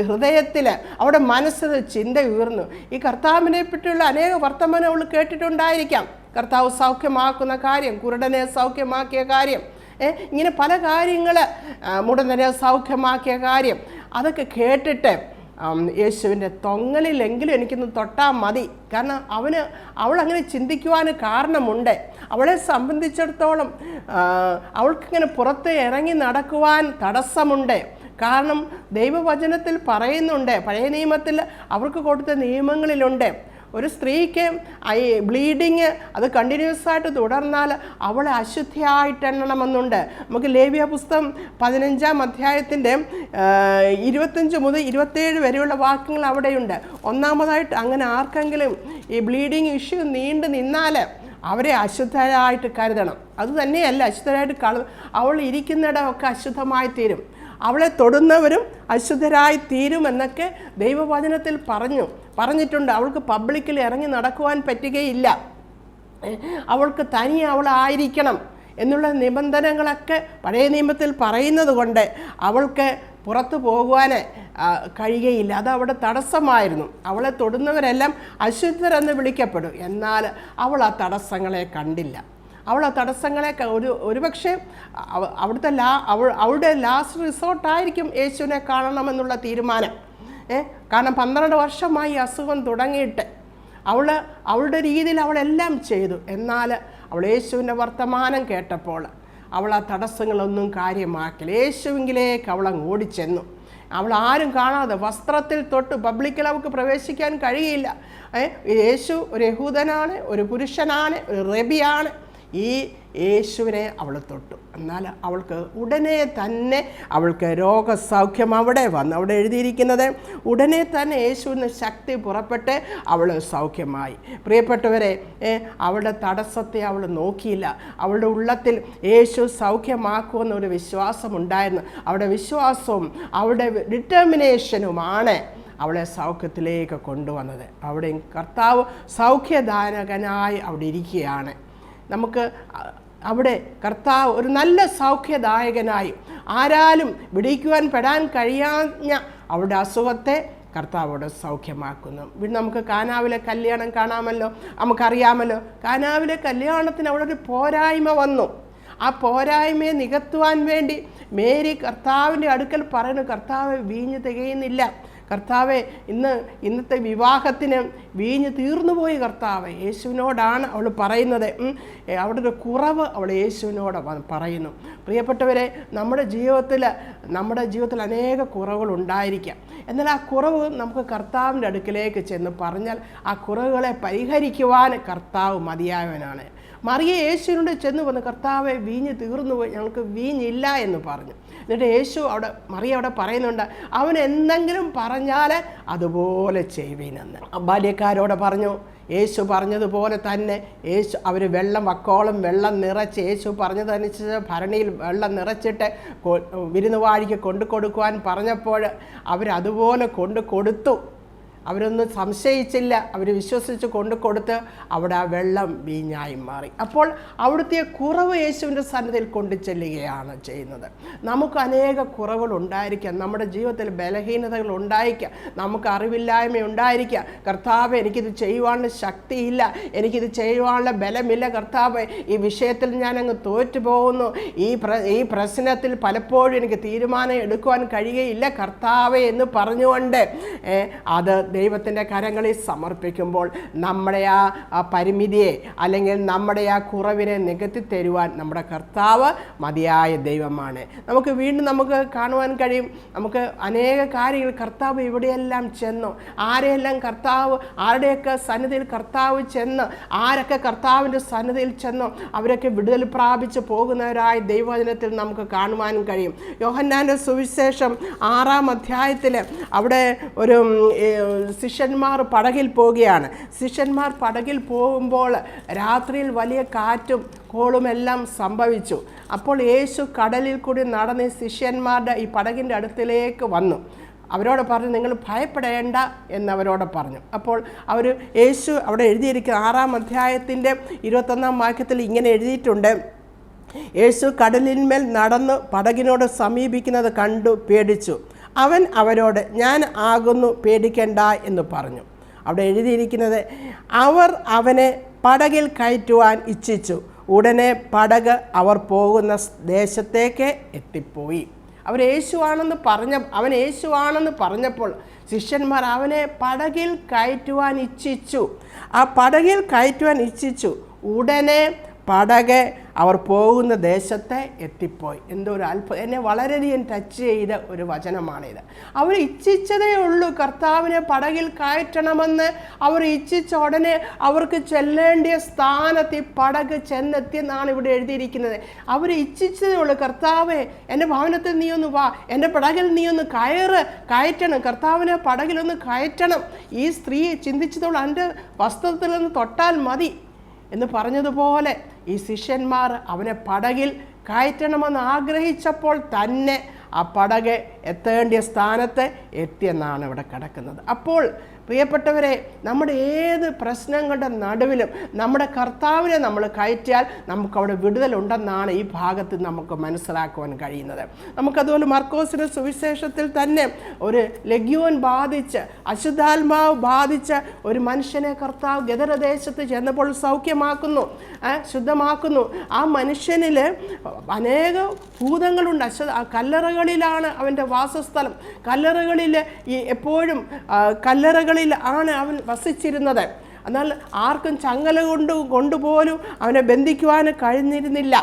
ഹൃദയത്തിൽ, അവളുടെ മനസ്സിൽ ചിന്ത ഉയർന്നു. ഈ കർത്താവിനെ പറ്റിയുള്ള അനേക വർത്തമാനം അവൾ കേട്ടിട്ടുണ്ടായിരിക്കാം. കർത്താവ് സൗഖ്യമാക്കുന്ന കാര്യം, കുരുടനെ സൗഖ്യമാക്കിയ കാര്യം, ഇങ്ങനെ പല കാര്യങ്ങൾ, മുടന്തനെ സൗഖ്യമാക്കിയ കാര്യം, അതൊക്കെ കേട്ടിട്ട് യേശുവിൻ്റെ തൊങ്ങലിലെങ്കിലും എനിക്കൊന്ന് തൊട്ടാൽ മതി. കാരണം അവളങ്ങനെ ചിന്തിക്കുവാൻ കാരണമുണ്ട്. അവളെ സംബന്ധിച്ചിടത്തോളം അവൾക്കിങ്ങനെ പുറത്ത് ഇറങ്ങി നടക്കുവാൻ തടസ്സമുണ്ട്. കാരണം ദൈവവചനത്തിൽ പറയുന്നുണ്ട്, പഴയ നിയമത്തിൽ അവർക്ക് കൊടുത്ത നിയമങ്ങളിലുണ്ട്, ഒരു സ്ത്രീക്ക് ഈ ബ്ലീഡിങ് അത് കണ്ടിന്യൂസ് ആയിട്ട് തുടർന്നാൽ അവളെ അശുദ്ധിയായിട്ട് എണ്ണണമെന്നുണ്ട്. നമുക്ക് ലേവ്യ പുസ്തകം 15-ാം അധ്യായത്തിൻ്റെ 25 മുതൽ 27 വരെയുള്ള വാക്യങ്ങൾ അവിടെയുണ്ട്. ഒന്നാമതായിട്ട് അങ്ങനെ ആർക്കെങ്കിലും ഈ ബ്ലീഡിങ് ഇഷ്യൂ നീണ്ടു നിന്നാൽ അവരെ അശുദ്ധരായിട്ട് കരുതണം. അതുതന്നെയല്ല, അശുദ്ധരായിട്ട് അവൾ ഇരിക്കുന്നിടമൊക്കെ അശുദ്ധമായി തീരും, അവളെ തൊടുന്നവരും അശുദ്ധരായി തീരുമെന്നൊക്കെ ദൈവവചനത്തിൽ പറഞ്ഞിട്ടുണ്ട്. അവൾക്ക് പബ്ലിക്കിൽ ഇറങ്ങി നടക്കുവാൻ പറ്റുകയില്ല, അവൾക്ക് തനിയെ അവളായിരിക്കണം എന്നുള്ള നിബന്ധനകളൊക്കെ പഴയ നിയമത്തിൽ പറയുന്നത് കൊണ്ട് അവൾക്ക് പുറത്തു പോകുവാൻ കഴിയുകയില്ല. അത് അവിടെ തടസ്സമായിരുന്നു. അവളെ തൊടുന്നവരെല്ലാം അശുദ്ധരെന്ന് വിളിക്കപ്പെടും. എന്നാൽ അവൾ ആ തടസ്സങ്ങളെ കണ്ടില്ല. അവൾ ആ തടസ്സങ്ങളെ ഒരുപക്ഷെ അവളുടെ ലാസ്റ്റ് റിസോർട്ടായിരിക്കും യേശുവിനെ കാണണമെന്നുള്ള തീരുമാനം. കാരണം 12 വർഷമായി അസുഖം തുടങ്ങിയിട്ട് അവളുടെ രീതിയിൽ അവളെല്ലാം ചെയ്തു. എന്നാൽ അവൾ യേശുവിൻ്റെ വർത്തമാനം കേട്ടപ്പോൾ അവൾ ആ തടസ്സങ്ങളൊന്നും കാര്യമാക്കില്ല. യേശുവിലേക്ക് അവൾ അങ്ങ് ഓടിച്ചെന്നു. അവൾ ആരും കാണാതെ വസ്ത്രത്തിൽ തൊട്ട് പബ്ലിക്കിൽ അവൾക്ക് പ്രവേശിക്കാൻ കഴിയില്ല. യേശു ഒരു യഹൂദനാണ്, ഒരു പുരുഷനാണ്, ഒരു റബിയാണ്. ഈ യേശുവിനെ അവൾ തൊട്ടു. എന്നാൽ അവൾക്ക് ഉടനെ തന്നെ അവൾക്ക് രോഗസൗഖ്യം അവിടെ വന്നു. അവിടെ എഴുതിയിരിക്കുന്നത് ഉടനെ തന്നെ യേശുവിന് ശക്തി പുറപ്പെട്ട് അവൾ സൗഖ്യമായി. പ്രിയപ്പെട്ടവരെ, അവളുടെ തടസ്സത്തെ അവൾ നോക്കിയില്ല. അവളുടെ ഉള്ളത്തിൽ യേശു സൗഖ്യമാക്കുമെന്നൊരു വിശ്വാസമുണ്ടായിരുന്നു. അവളുടെ വിശ്വാസവും അവളുടെ ഡിറ്റർമിനേഷനുമാണ് അവളെ സൗഖ്യത്തിലേക്ക് കൊണ്ടുവന്നത്. അവിടെ കർത്താവ് സൗഖ്യദായകനായി അവിടെ ഇരിക്കുകയാണ്. നമുക്ക് അവിടെ കർത്താവ് ഒരു നല്ല സൗഖ്യദായകനായി ആരാലും വിടിക്കുവാൻ പെടാൻ കഴിയാഞ്ഞ അവളുടെ അസുഖത്തെ കർത്താവോട് സൗഖ്യമാക്കുന്നു. പിന്നെ നമുക്ക് കാനാവിലെ കല്യാണം കാണാമല്ലോ, നമുക്കറിയാമല്ലോ. കാനാവിലെ കല്യാണത്തിന് അവിടെ ഒരു പോരായ്മ വന്നു. ആ പോരായ്മയെ നികത്തുവാൻ വേണ്ടി മേരി കർത്താവിൻ്റെ അടുക്കൽ പറയുന്നു, കർത്താവ് വീഞ്ഞ് തികയുന്നില്ല, കർത്താവെ ഇന്നത്തെ വിവാഹത്തിന് വീഞ്ഞ് തീർന്നുപോയി കർത്താവെ. യേശുവിനോടാണ് അവൾ പറയുന്നത്. അവിടെ ഒരു കുറവ് അവൾ യേശുവിനോട് പറയുന്നു. പ്രിയപ്പെട്ടവരെ, നമ്മുടെ ജീവിതത്തിൽ അനേക കുറവുകളുണ്ടായിരിക്കാം. എന്നാൽ ആ കുറവ് നമുക്ക് കർത്താവിൻ്റെ അടുക്കിലേക്ക് ചെന്ന് പറഞ്ഞാൽ ആ കുറവുകളെ പരിഹരിക്കുവാൻ കർത്താവ് മതിയായവനാണ്. മറിയ യേശുവിനോട് ചെന്ന് വന്ന്, കർത്താവെ വീഞ്ഞ് തീർന്നുപോയി, ഞങ്ങൾക്ക് വീഞ്ഞില്ല എന്ന് പറഞ്ഞു. എന്നിട്ട് മറിയ അവിടെ പറയുന്നുണ്ട്, അവൻ എന്തെങ്കിലും പറഞ്ഞാൽ അതുപോലെ ചെയ്യുവീനെന്ന്. ബാല്യക്കാരോട് പറഞ്ഞു. യേശു പറഞ്ഞതുപോലെ തന്നെ അവർ വക്കോളം വെള്ളം നിറച്ച്, യേശു പറഞ്ഞതനുസരിച്ച് ഭരണിയിൽ വെള്ളം നിറച്ചിട്ട് വിരുന്നുവാഴിക്ക് കൊണ്ടു കൊടുക്കുവാൻ പറഞ്ഞപ്പോൾ അവരതുപോലെ കൊടുത്തു. അവരൊന്നും സംശയിച്ചില്ല, അവർ വിശ്വസിച്ച് കൊടുത്ത് അവിടെ ആ വെള്ളം വീഞ്ഞായി മാറി. അപ്പോൾ അവിടുത്തെ കുറവ് യേശുവിൻ്റെ സന്നിധിയിൽ കൊണ്ടു ചെല്ലുകയാണ് ചെയ്യുന്നത്. നമുക്ക് അനേക കുറവുകൾ ഉണ്ടായിരിക്കാം, നമ്മുടെ ജീവിതത്തിൽ ബലഹീനതകൾ ഉണ്ടായിരിക്കാം, നമുക്ക് അറിവില്ലായ്മ ഉണ്ടായിരിക്കാം. കർത്താവെ, എനിക്കിത് ചെയ്യുവാനുള്ള ശക്തിയില്ല, എനിക്കിത് ചെയ്യുവാനുള്ള ബലമില്ല, കർത്താവെ ഈ വിഷയത്തിൽ ഞാനങ്ങ് തോറ്റുപോകുന്നു, ഈ പ്രശ്നത്തിൽ പലപ്പോഴും എനിക്ക് തീരുമാനം എടുക്കുവാൻ കഴിയുകയില്ല കർത്താവെ എന്ന് പറഞ്ഞുകൊണ്ട് അത് ദൈവത്തിൻ്റെ കരങ്ങളിൽ സമർപ്പിക്കുമ്പോൾ നമ്മുടെ ആ പരിമിതിയെ അല്ലെങ്കിൽ നമ്മുടെ ആ കുറവിനെ നികത്തി തരുവാൻ നമ്മുടെ കർത്താവ് മതിയായ ദൈവമാണ്. നമുക്ക് കാണുവാൻ കഴിയും. നമുക്ക് അനേക കാര്യങ്ങൾ കർത്താവ് ഇവിടെയെല്ലാം ചെന്നു, ആരുടെയൊക്കെ സന്നിധിയിൽ കർത്താവ് ചെന്ന്, ആരൊക്കെ കർത്താവിൻ്റെ സന്നിധിയിൽ ചെന്നോ അവരൊക്കെ വിടുതൽ പ്രാപിച്ച് പോകുന്നവരായ ദൈവവചനത്തിൽ നമുക്ക് കാണുവാനും കഴിയും. യോഹന്നാൻ്റെ സുവിശേഷം 6-ാം അധ്യായത്തിൽ അവിടെ ഒരു ശിഷ്യന്മാർ പടകിൽ പോവുകയാണ്. ശിഷ്യന്മാർ പടകിൽ പോകുമ്പോൾ രാത്രിയിൽ വലിയ കാറ്റും കോളുമെല്ലാം സംഭവിച്ചു. അപ്പോൾ യേശു കടലിൽ കൂടി നടന്ന് ശിഷ്യന്മാരുടെ ഈ പടകിൻ്റെ അടുത്തിലേക്ക് വന്നു. അവരോട് പറഞ്ഞു, നിങ്ങൾ ഭയപ്പെടേണ്ട എന്നവരോട് പറഞ്ഞു. അപ്പോൾ യേശു അവിടെ എഴുതിയിരിക്കുന്ന 6-ാം അധ്യായത്തിൻ്റെ 21-ാം വാക്യത്തിൽ ഇങ്ങനെ എഴുതിയിട്ടുണ്ട്, യേശു കടലിന്മേൽ നടന്ന് പടകിനോട് സമീപിക്കുന്നത് കണ്ടു പേടിച്ചു. അവൻ അവരോട്, ഞാൻ ആകുന്നു, പേടിക്കണ്ട എന്ന് പറഞ്ഞു. അവിടെ എഴുതിയിരിക്കുന്നത്, അവർ അവനെ പടകിൽ കയറ്റുവാൻ ഇച്ഛിച്ചു. ഉടനെ പടക് അവർ പോകുന്ന ദേശത്തേക്ക് എത്തിപ്പോയി. അവൻ യേശുവാണെന്ന് പറഞ്ഞപ്പോൾ ശിഷ്യന്മാർ അവനെ പടകിൽ കയറ്റുവാൻ ഇച്ഛിച്ചു. ആ പടകിൽ കയറ്റുവാൻ ഇച്ഛിച്ചു. ഉടനെ പടക് അവർ പോകുന്ന ദേശത്തെ എത്തിപ്പോയി. എന്തോ ഒരു അത്ഭുതം! എന്നെ വളരെയധികം ടച്ച് ചെയ്ത ഒരു വചനമാണിത്. അവർ ഇച്ഛിച്ചതേ ഉള്ളൂ കർത്താവിനെ പടകിൽ കയറ്റണമെന്ന്. അവർ ഇച്ഛിച്ച ഉടനെ അവർക്ക് ചെല്ലേണ്ടിയ സ്ഥാനത്ത് ഈ പടക് ചെന്നെത്തിയെന്നാണ് ഇവിടെ എഴുതിയിരിക്കുന്നത്. അവർ ഇച്ഛിച്ചതേ ഉള്ളൂ, കർത്താവെ എൻ്റെ ഭവനത്തിൽ നീ ഒന്ന് വാ, എൻ്റെ പടകിൽ നീ ഒന്ന് കയറ്റണം, കർത്താവിനെ പടകിലൊന്ന് കയറ്റണം. ഈ സ്ത്രീ ചിന്തിച്ചതോളം എൻ്റെ വസ്ത്രത്തിൽ നിന്ന് തൊട്ടാൽ മതി, എന്ന് പറഞ്ഞതുപോലെ ഈ ശിഷ്യന്മാർ അവനെ പടകിൽ കയറ്റണമെന്ന് ആഗ്രഹിച്ചപ്പോൾ തന്നെ ആ പടക് എത്തേണ്ടിയ സ്ഥാനത്ത് എത്തിയെന്നാണ് ഇവിടെ കിടക്കുന്നത്. അപ്പോൾ പ്രിയപ്പെട്ടവരെ, നമ്മുടെ ഏത് പ്രശ്നങ്ങളുടെ നടുവിലും നമ്മുടെ കർത്താവിനെ നമ്മൾ കയറ്റിയാൽ നമുക്കവിടെ വിടുതലുണ്ടെന്നാണ് ഈ ഭാഗത്ത് നമുക്ക് മനസ്സിലാക്കുവാൻ കഴിയുന്നത്. നമുക്കതുപോലെ മർക്കോസിന്റെ സുവിശേഷത്തിൽ തന്നെ ഒരു ലെഗ്യോൻ ബാധിച്ച് അശുദ്ധാത്മാവ് ബാധിച്ച ഒരു മനുഷ്യനെ കർത്താവ് ഗദരദേശത്ത് ചെന്നപ്പോൾ സൗഖ്യമാക്കുന്നു, ശുദ്ധമാക്കുന്നു. ആ മനുഷ്യനിൽ അനേക ഭൂതങ്ങളുണ്ട്. കല്ലറകളിലാണ് അവൻ്റെ വാസസ്ഥലം. കല്ലറകളിൽ എപ്പോഴും കല്ലറകളിൽ ആണ് അവൻ വസിച്ചിരുന്നത്. എന്നാൽ ആർക്കും ചങ്ങല കൊണ്ടുപോലും അവനെ ബന്ധിക്കുവാൻ കഴിഞ്ഞിരുന്നില്ല.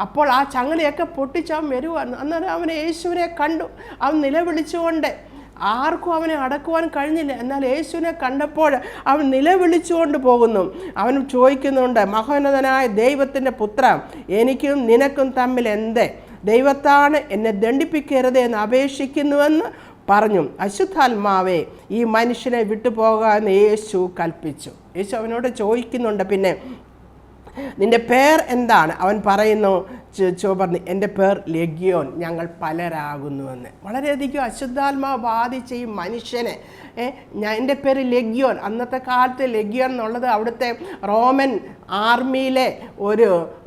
അപ്പോൾ ആ ചങ്ങലയൊക്കെ പൊട്ടിച്ച് അവൻ വരുവാൻ. അന്നേരം അവനെ യേശുവിനെ കണ്ടു. അവൻ നിലവിളിച്ചുകൊണ്ട്, ആർക്കും അവനെ അടക്കുവാൻ കഴിഞ്ഞില്ല. എന്നാൽ യേശുവിനെ കണ്ടപ്പോൾ അവൻ നിലവിളിച്ചുകൊണ്ട് പോകുന്നു. അവൻ ചോദിക്കുന്നുണ്ട്, മഹോന്നതനായ ദൈവത്തിൻ്റെ പുത്ര, എനിക്കും നിനക്കും തമ്മിൽ എന്ത്? ദൈവത്താണ് എന്നെ ദണ്ഡിപ്പിക്കരുത് എന്ന് അപേക്ഷിക്കുന്നുവെന്ന് പറഞ്ഞു. അശുദ്ധാത്മാവേ, ഈ മനുഷ്യനെ വിട്ടുപോകാമെന്ന് യേശു കൽപ്പിച്ചു. യേശു അവനോട് ചോദിക്കുന്നുണ്ട്, പിന്നെ നിന്റെ പേർ എന്താണ്? അവൻ പറയുന്നു, പറഞ്ഞു, എൻ്റെ പേർ ലെഗ്യോൻ, ഞങ്ങൾ പലരാകുന്നുവെന്ന്. വളരെയധികം അശുദ്ധാത്മാവ് ബാധിച്ച ഈ മനുഷ്യനെ, എൻ്റെ പേര് ലെഗ്യോൻ. അന്നത്തെ കാലത്ത് ലെഗ്യോൻ എന്നുള്ളത് അവിടുത്തെ റോമൻ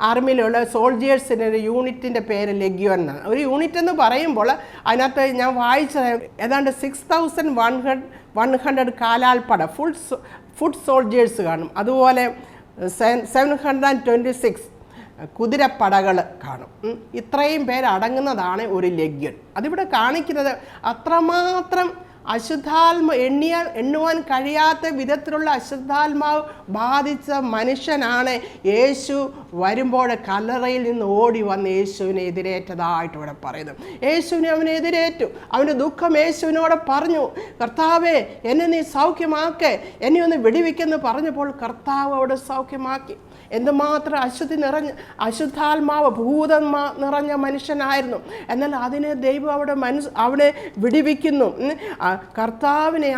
ആർമിയിലുള്ള സോൾജിയേഴ്സിൻ്റെ ഒരു യൂണിറ്റിൻ്റെ പേര് ലെഗ്യോൻ എന്നാണ്. ഒരു യൂണിറ്റ് എന്ന് പറയുമ്പോൾ അതിനകത്ത് ഞാൻ വായിച്ചത് ഏതാണ്ട് 6100 കാലാൾപ്പട ഫുഡ് സോൾജിയേഴ്സ് കാണും. അതുപോലെ 726 കുതിരപ്പടകൾ കാണും. ഇത്രയും പേരടങ്ങുന്നതാണ് ഒരു ലെഗ്യോൻ. അതിവിടെ കാണിക്കുന്നത് അത്രമാത്രം എണ്ണുവാൻ കഴിയാത്ത വിധത്തിലുള്ള അശുദ്ധാത്മാവ് ബാധിച്ച മനുഷ്യനാണ് യേശു വരുമ്പോൾ കല്ലറയിൽ നിന്ന് ഓടി വന്ന് യേശുവിനെ എതിരേറ്റതായിട്ട് ഇവിടെ പറയുന്നു. യേശുവിനെ അവനെ എതിരേറ്റു. അവൻ്റെ ദുഃഖം യേശുവിനോട് പറഞ്ഞു, കർത്താവേ, എന്നെ നീ സൗഖ്യമാക്കേ, എന്നെ ഒന്ന് വിടിവിക്കെന്ന് പറഞ്ഞപ്പോൾ കർത്താവ് അവിടെ സൗഖ്യമാക്കി. എന്തുമാത്രം അശുദ്ധാത്മാവ് ഭൂതം നിറഞ്ഞ മനുഷ്യനായിരുന്നു. എന്നാൽ അതിനെ ദൈവം അവിടെ വിടിവിക്കുന്നു. കർത്താവിനെ,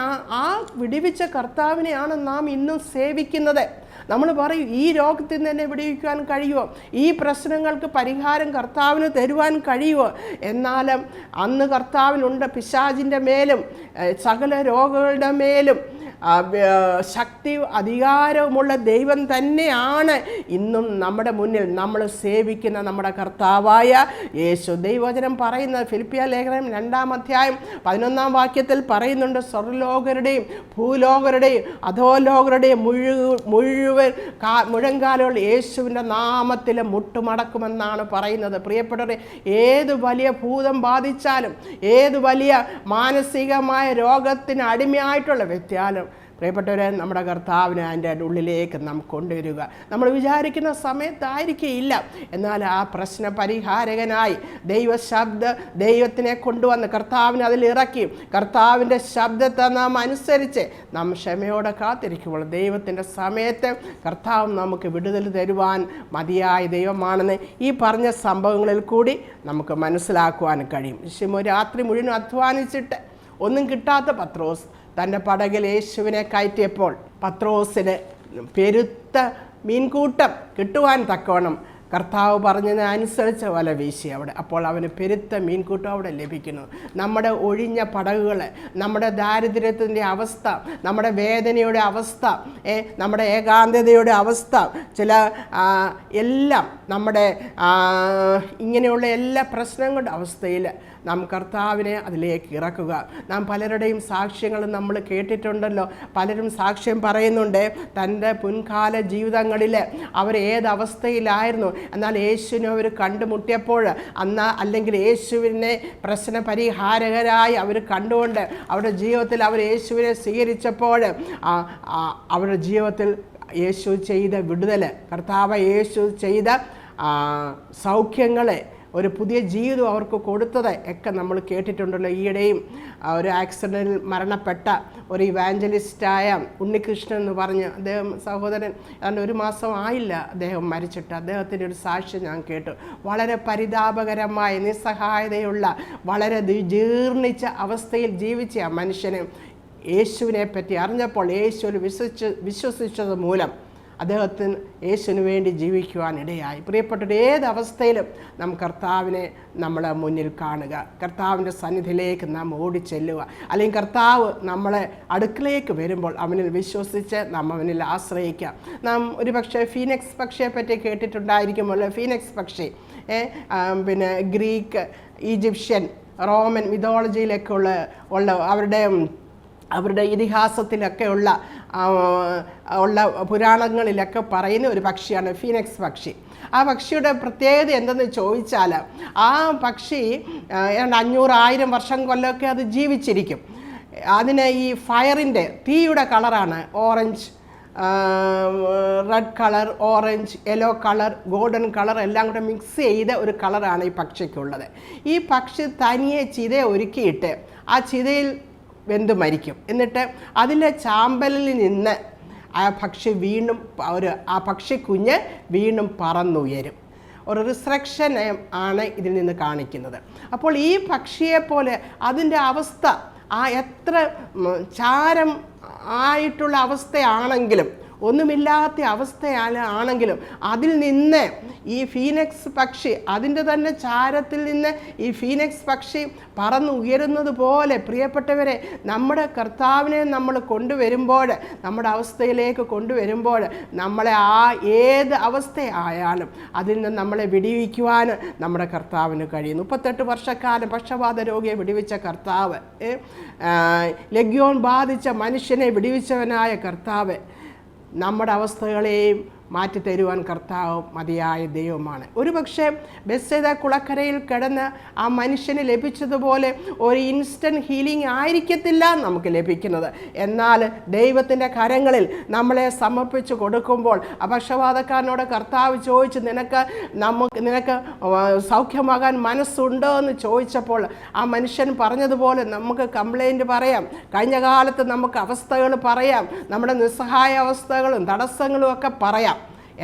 ആ വിടിവിച്ച കർത്താവിനെയാണ് നാം ഇന്നും സേവിക്കുന്നത്. നമ്മൾ പറയും, ഈ രോഗത്തിൽ നിന്ന് തന്നെ വിടിവിക്കുവാൻ കഴിയുമോ? ഈ പ്രശ്നങ്ങൾക്ക് പരിഹാരം കർത്താവിന് തരുവാൻ കഴിയുമോ? എന്നാലും അന്ന് കർത്താവിനുണ്ട് പിശാചിൻ്റെ മേലും സകല രോഗങ്ങളുടെ മേലും ശക്തി അധികാരവുമുള്ള ദൈവം തന്നെയാണ് ഇന്നും നമ്മുടെ മുന്നിൽ നമ്മൾ സേവിക്കുന്ന നമ്മുടെ കർത്താവായ യേശു. ദൈവവചനം പറയുന്നത് ഫിലിപ്പിയ ലേഖനം 2-ാം അധ്യായം 11-ാം വാക്യത്തിൽ പറയുന്നുണ്ട്, സ്വർലോകരുടെയും ഭൂലോകരുടെയും അധോലോകരുടെയും മുഴുവൻ മുഴങ്കാലുകൾ യേശുവിൻ്റെ നാമത്തിൽ മുട്ടുമടക്കുമെന്നാണ് പറയുന്നത്. പ്രിയപ്പെട്ടവരെ, ഏത് വലിയ ഭൂതം ബാധിച്ചാലും, ഏത് വലിയ മാനസികമായ രോഗത്തിന് അടിമയായിട്ടുള്ള വ്യക്തിയാലും, പ്രിയപ്പെട്ടവരെ, നമ്മുടെ കർത്താവിനെ അതിൻ്റെ ഉള്ളിലേക്ക് നാം കൊണ്ടുവരിക. നമ്മൾ വിചാരിക്കുന്ന സമയത്തായിരിക്കില്ല, എന്നാൽ ആ പ്രശ്ന പരിഹാരകനായി ദൈവത്തിനെ കൊണ്ടുവന്ന് കർത്താവിനെ അതിലിറക്കി കർത്താവിൻ്റെ ശബ്ദത്തെ നാം അനുസരിച്ച് നാം ക്ഷമയോടെ കാത്തിരിക്കുമ്പോൾ ദൈവത്തിൻ്റെ സമയത്ത് കർത്താവ് നമുക്ക് വിടുതൽ തരുവാൻ മതിയായ ദൈവമാണെന്ന് ഈ പറഞ്ഞ സംഭവങ്ങളിൽ കൂടി നമുക്ക് മനസ്സിലാക്കുവാൻ കഴിയും. ശിമോ രാത്രി മുഴുവൻ അധ്വാനിച്ചിട്ട് ഒന്നും കിട്ടാത്ത പത്രോസ് തൻ്റെ പടകിൽ യേശുവിനെ കയറ്റിയപ്പോൾ പത്രോസിന് പെരുത്ത മീൻകൂട്ടം കിട്ടുവാൻ തക്കവണ്ണം കർത്താവ് പറഞ്ഞതിനനുസരിച്ച് വല വീശി അവിടെ. അപ്പോൾ അവന് പെരുത്ത മീൻകൂട്ടം അവിടെ ലഭിക്കുന്നു. നമ്മുടെ ഒഴിഞ്ഞ പടകുകൾ, നമ്മുടെ ദാരിദ്ര്യത്തിൻ്റെ അവസ്ഥ, നമ്മുടെ വേദനയുടെ അവസ്ഥ, നമ്മുടെ ഏകാന്തതയുടെ അവസ്ഥ, എല്ലാം നമ്മുടെ ഇങ്ങനെയുള്ള എല്ലാ പ്രശ്നങ്ങളുടെ അവസ്ഥയിൽ നാം കർത്താവിനെ അതിലേക്ക് ഇറക്കുക. നാം പലരുടെയും സാക്ഷ്യങ്ങൾ നമ്മൾ കേട്ടിട്ടുണ്ടല്ലോ. പലരും സാക്ഷ്യം പറയുന്നുണ്ട് തൻ്റെ മുൻകാല ജീവിതങ്ങളിൽ അവർ ഏതവസ്ഥയിലായിരുന്നു, എന്നാൽ യേശുവിനെ അവർ കണ്ടുമുട്ടിയപ്പോൾ അല്ലെങ്കിൽ യേശുവിനെ പ്രശ്ന പരിഹാരകരായി അവർ കണ്ടുകൊണ്ട് അവരുടെ ജീവിതത്തിൽ അവർ യേശുവിനെ സ്വീകരിച്ചപ്പോൾ അവരുടെ ജീവിതത്തിൽ യേശു ചെയ്ത വിടുതൽ, കർത്താവ് യേശു ചെയ്ത സൗഖ്യങ്ങളെ, ഒരു പുതിയ ജീവിതം അവർക്ക് കൊടുത്തത് ഒക്കെ നമ്മൾ കേട്ടിട്ടുണ്ടല്ലോ. ഈയിടെയും ഒരു ആക്സിഡൻറ്റിൽ മരണപ്പെട്ട ഒരു ഇവാഞ്ചലിസ്റ്റായ ഉണ്ണികൃഷ്ണൻ എന്ന് പറഞ്ഞ് സഹോദരൻ ഏതാണ്ട് 1 മാസം ആയില്ല അദ്ദേഹം മരിച്ചിട്ട്. അദ്ദേഹത്തിൻ്റെ ഒരു സാക്ഷ്യം ഞാൻ കേട്ടു. വളരെ പരിതാപകരമായ നിസ്സഹായതയുള്ള വളരെ ജീർണിച്ച അവസ്ഥയിൽ ജീവിച്ച ആ മനുഷ്യന് യേശുവിനെ പറ്റി അറിഞ്ഞപ്പോൾ യേശുവിൽ വിശ്വസിച്ചത് മൂലം അദ്ദേഹത്തിന് യേശുവിന് വേണ്ടി ജീവിക്കുവാൻ ഇടയായി. പ്രിയപ്പെട്ടവർ, ഏതവസ്ഥയിലും നാം കർത്താവിനെ നമ്മളെ മുന്നിൽ കാണുക, കർത്താവിൻ്റെ സന്നിധിയിലേക്ക് നാം ഓടിച്ചെല്ലുക. അല്ലെങ്കിൽ കർത്താവ് നമ്മളെ അടുക്കിലേക്ക് വരുമ്പോൾ അവനിൽ വിശ്വസിച്ച് നാം അവനിൽ ആശ്രയിക്കാം. നാം ഒരു പക്ഷേ ഫീനിക്സ് പക്ഷിയെ പറ്റി കേട്ടിട്ടുണ്ടായിരിക്കുമല്ലോ. ഫീനിക്സ് പക്ഷി പിന്നെ ഗ്രീക്ക്, ഈജിപ്ഷ്യൻ, റോമൻ മിഥോളജിയിലൊക്കെ ഉള്ള അവരുടെ ഇതിഹാസത്തിലൊക്കെ ഉള്ള പുരാണങ്ങളിലൊക്കെ പറയുന്ന ഒരു പക്ഷിയാണ് ഫീനിക്സ് പക്ഷി. ആ പക്ഷിയുടെ പ്രത്യേകത എന്തെന്ന് ചോദിച്ചാൽ, ആ പക്ഷി 500-1000 വർഷം കൊല്ലമൊക്കെ അത് ജീവിച്ചിരിക്കും. അതിന് ഈ ഫയറിൻ്റെ തീയുടെ കളറാണ് orange, red colour, orange, yellow colour, golden colour എല്ലാം കൂടെ മിക്സ് ചെയ്ത ഒരു കളറാണ് ഈ പക്ഷിക്കുള്ളത്. ഈ പക്ഷി തനിയെ ചിത ഒരുക്കിയിട്ട് ആ ചിതയിൽ വെന്ത് മരിക്കും. എന്നിട്ട് അതിലെ ചാമ്പലിൽ നിന്ന് ആ പക്ഷി വീണ്ടും ആ പക്ഷിക്കുഞ്ഞ് വീണ്ടും പറന്നുയരും. ഒരു റിസറക്ഷൻ ആണ് ഇതിൽ നിന്ന് കാണിക്കുന്നത്. അപ്പോൾ ഈ പക്ഷിയെപ്പോലെ അതിൻ്റെ അവസ്ഥ എത്ര ചാരം ആയിട്ടുള്ള അവസ്ഥയാണെങ്കിലും, ഒന്നുമില്ലാത്ത അവസ്ഥയാണെങ്കിലും അതിൽ നിന്ന് ഈ ഫീനിക്സ് പക്ഷി, അതിൻ്റെ തന്നെ ചാരത്തിൽ നിന്ന് ഈ ഫീനിക്സ് പക്ഷി പറന്നുയരുന്നത് പോലെ, പ്രിയപ്പെട്ടവരെ, നമ്മുടെ കർത്താവിനെ നമ്മൾ കൊണ്ടുവരുമ്പോൾ, നമ്മുടെ അവസ്ഥയിലേക്ക് കൊണ്ടുവരുമ്പോൾ, നമ്മളെ ഏത് അവസ്ഥയായാലും അതിൽ നിന്ന് നമ്മളെ വിടിവിക്കുവാൻ നമ്മുടെ കർത്താവിന് കഴിയും. 38 വർഷക്കാലം പക്ഷപാത രോഗിയെ വിടിവിച്ച കർത്താവ്, ലഗ്യോൻ ബാധിച്ച മനുഷ്യനെ വിടിവിച്ചവനായ കർത്താവ്, നമ്മുടെ അവസ്ഥകളെയും മാറ്റിത്തരുവാൻ കർത്താവ് മതിയായ ദൈവമാണ്. ഒരുപക്ഷെ ബെത്സേദ കുളക്കരയിൽ കിടന്ന് ആ മനുഷ്യന് ലഭിച്ചതുപോലെ ഒരു ഇൻസ്റ്റൻറ്റ് ഹീലിംഗ് ആയിരിക്കത്തില്ല നമുക്ക് ലഭിക്കുന്നത്. എന്നാൽ ദൈവത്തിൻ്റെ കരങ്ങളിൽ നമ്മളെ സമർപ്പിച്ച് കൊടുക്കുമ്പോൾ, പക്ഷപാതക്കാരനോട് കർത്താവ് ചോദിച്ച് നിനക്ക് സൗഖ്യമാകാൻ മനസ്സുണ്ടോ എന്ന് ചോദിച്ചപ്പോൾ ആ മനുഷ്യൻ പറഞ്ഞതുപോലെ നമുക്ക് കംപ്ലൈൻറ്റ് പറയാം, കഴിഞ്ഞ കാലത്ത് നമുക്ക് അവസ്ഥകൾ പറയാം, നമ്മുടെ നിസ്സഹായ അവസ്ഥകളും തടസ്സങ്ങളും ഒക്കെ പറയാം.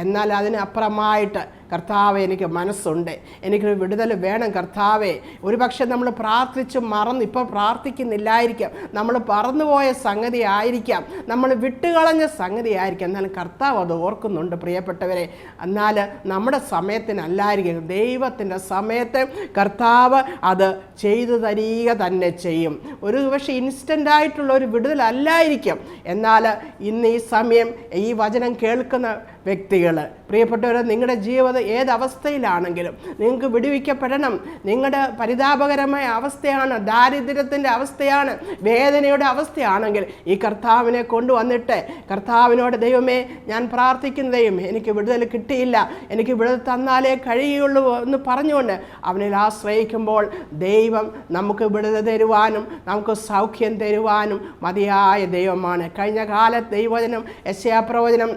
എന്നാൽ അതിനപ്പുറമായിട്ട് കർത്താവെ, എനിക്ക് മനസ്സുണ്ട്, എനിക്കൊരു വിടുതൽ വേണം കർത്താവെ. ഒരു പക്ഷെ നമ്മൾ പ്രാർത്ഥിച്ച് ഇപ്പോൾ പ്രാർത്ഥിക്കുന്നില്ലായിരിക്കാം, നമ്മൾ പറന്നുപോയ സംഗതി ആയിരിക്കാം, നമ്മൾ വിട്ടുകളഞ്ഞ സംഗതി ആയിരിക്കാം. എന്നാലും കർത്താവ് അത് ഓർക്കുന്നുണ്ട് പ്രിയപ്പെട്ടവരെ. എന്നാൽ നമ്മുടെ സമയത്തിനല്ലായിരിക്കും, ദൈവത്തിൻ്റെ സമയത്ത് കർത്താവ് അത് ചെയ്തു തരിക തന്നെ ചെയ്യും. ഒരു പക്ഷേ ഇൻസ്റ്റൻ്റായിട്ടുള്ള ഒരു വിടുതലല്ലായിരിക്കും. എന്നാൽ ഇന്ന് ഈ സമയം ഈ വചനം കേൾക്കുന്ന വ്യക്തികൾ, പ്രിയപ്പെട്ടവർ, നിങ്ങളുടെ ജീവിതം ഏതവസ്ഥയിലാണെങ്കിലും നിങ്ങൾക്ക് വിടുവിക്കപ്പെടണം. നിങ്ങളുടെ പരിതാപകരമായ അവസ്ഥയാണ്, ദാരിദ്ര്യത്തിൻ്റെ അവസ്ഥയാണ്, വേദനയുടെ അവസ്ഥയാണെങ്കിൽ ഈ കർത്താവിനെ കൊണ്ടുവന്നിട്ട് കർത്താവിനോട്, ദൈവമേ, ഞാൻ പ്രാർത്ഥിക്കുന്ന ദൈവമേ, എനിക്ക് വിടുതൽ കിട്ടിയില്ല, എനിക്ക് വിടുതൽ തന്നാലേ കഴിയുള്ളൂ എന്ന് പറഞ്ഞുകൊണ്ട് അവനിൽ ആശ്രയിക്കുമ്പോൾ ദൈവം നമുക്ക് വിടുതൽ തരുവാനും നമുക്ക് സൗഖ്യം തരുവാനും മതിയായ ദൈവമാണ്. കഴിഞ്ഞ കാലത്ത് ദൈവവചനം യെശയ്യാപ്രവചനം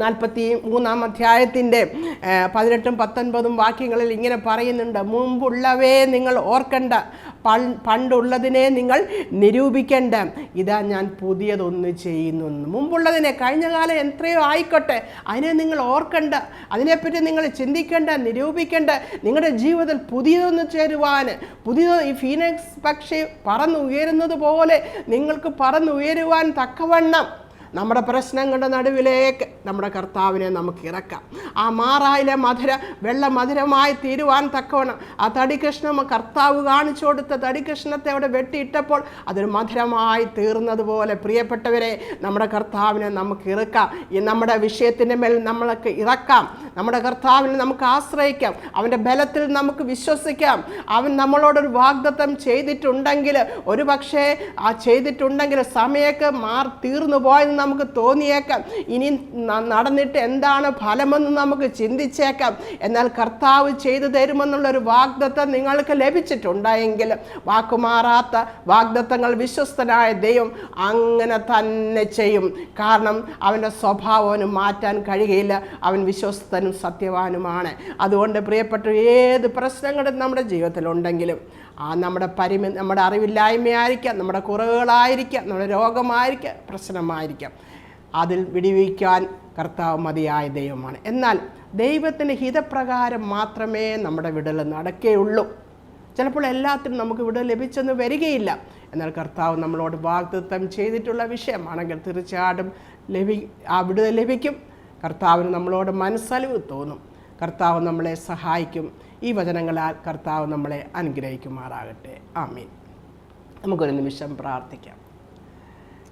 43-ാം അധ്യായത്തിൻ്റെ 18-19 വാക്യങ്ങളിൽ ഇങ്ങനെ പറയുന്നുണ്ട്: മുമ്പുള്ളവേ നിങ്ങൾ ഓർക്കണ്ട, പണ്ടുള്ളതിനെ നിങ്ങൾ നിരൂപിക്കേണ്ട, ഇതാ ഞാൻ പുതിയതൊന്ന് ചെയ്യുന്നു. മുമ്പുള്ളതിനെ, കഴിഞ്ഞ കാലം എത്രയോ ആയിക്കോട്ടെ, അതിനെ നിങ്ങൾ ഓർക്കണ്ട, അതിനെപ്പറ്റി നിങ്ങൾ ചിന്തിക്കേണ്ട, നിരൂപിക്കേണ്ട. നിങ്ങളുടെ ജീവിതത്തിൽ പുതിയതൊന്ന് ചേരുവാൻ, ഈ ഫീനിക്സ് പക്ഷി പറന്നുയരുന്നത് പോലെ നിങ്ങൾക്ക് പറന്നുയരുവാൻ തക്കവണ്ണം നമ്മുടെ പ്രശ്നങ്ങളുടെ നടുവിലേക്ക് നമ്മുടെ കർത്താവിനെ നമുക്ക് ഇറക്കാം. ആ മാറായിലെ വെള്ള മധുരമായി തീരുവാൻ തക്കവണ്ണം ആ തടികഷ്ണം കർത്താവ് കാണിച്ചു കൊടുത്ത തടികഷ്ണത്തെ അവിടെ വെട്ടിയിട്ടപ്പോൾ അതൊരു മധുരമായി തീർന്നതുപോലെ, പ്രിയപ്പെട്ടവരെ, നമ്മുടെ കർത്താവിനെ നമുക്ക് ഇറക്കാം. ഈ നമ്മുടെ വിഷയത്തിൻ്റെ മേൽ നമ്മൾക്ക് ഇറക്കാം. നമ്മുടെ കർത്താവിനെ നമുക്ക് ആശ്രയിക്കാം. അവൻ്റെ ബലത്തിൽ നമുക്ക് വിശ്വസിക്കാം. അവൻ നമ്മളോടൊരു വാഗ്ദത്തം ചെയ്തിട്ടുണ്ടെങ്കിൽ, ഒരു പക്ഷേ ചെയ്തിട്ടുണ്ടെങ്കിൽ സമയമൊക്കെ തീർന്നു പോയെന്ന് നമുക്ക് തോന്നിയേക്കാം. ഇനി നടന്നിട്ട് എന്താണ് ഫലമെന്ന് നമുക്ക് ചിന്തിച്ചേക്കാം. എന്നാൽ കർത്താവ് ചെയ്തു തരുമെന്നുള്ളൊരു വാഗ്ദത്തം നിങ്ങൾക്ക് ലഭിച്ചിട്ടുണ്ടെങ്കിൽ, വാക്കുമാറാത്ത വാഗ്ദത്തങ്ങൾ വിശ്വസ്തനായ ദൈവം അങ്ങനെ തന്നെ ചെയ്യും. കാരണം അവൻ്റെ സ്വഭാവം മാറ്റാൻ കഴിയുകയില്ല. അവൻ വിശ്വസ്തനും സത്യവാനുമാണ്. അതുകൊണ്ട് പ്രിയപ്പെട്ട, ഏത് പ്രശ്നങ്ങളും നമ്മുടെ ജീവിതത്തിലുണ്ടെങ്കിലും, നമ്മുടെ അറിവില്ലായ്മയായിരിക്കാം, നമ്മുടെ കുറവുകളായിരിക്കാം, നമ്മുടെ രോഗമായിരിക്കാം, പ്രശ്നമായിരിക്കാം, അതിൽ വിടിവിക്കാൻ കർത്താവ് മതിയായ ദൈവമാണ്. എന്നാൽ ദൈവത്തിൻ്റെ ഹിതപ്രകാരം മാത്രമേ നമ്മുടെ വിടുതൽ നടക്കുകയുള്ളൂ. ചിലപ്പോൾ എല്ലാത്തിനും നമുക്ക് വിടുതൽ ലഭിച്ചെന്ന് വരികയില്ല. എന്നാൽ കർത്താവ് നമ്മളോട് വാഗ്ദത്തം ചെയ്തിട്ടുള്ള വിഷയമാണെങ്കിൽ തീർച്ചയായിട്ടും ആ വിടുതൽ ലഭിക്കും. കർത്താവിന് നമ്മളോട് മനസ്സലിവ് തോന്നും. കർത്താവ് നമ്മളെ സഹായിക്കും. ഈ വചനങ്ങളാൽ കർത്താവ് നമ്മളെ അനുഗ്രഹിക്കുമാറാകട്ടെ. ആമീൻ. നമുക്കൊരു നിമിഷം പ്രാർത്ഥിക്കാം.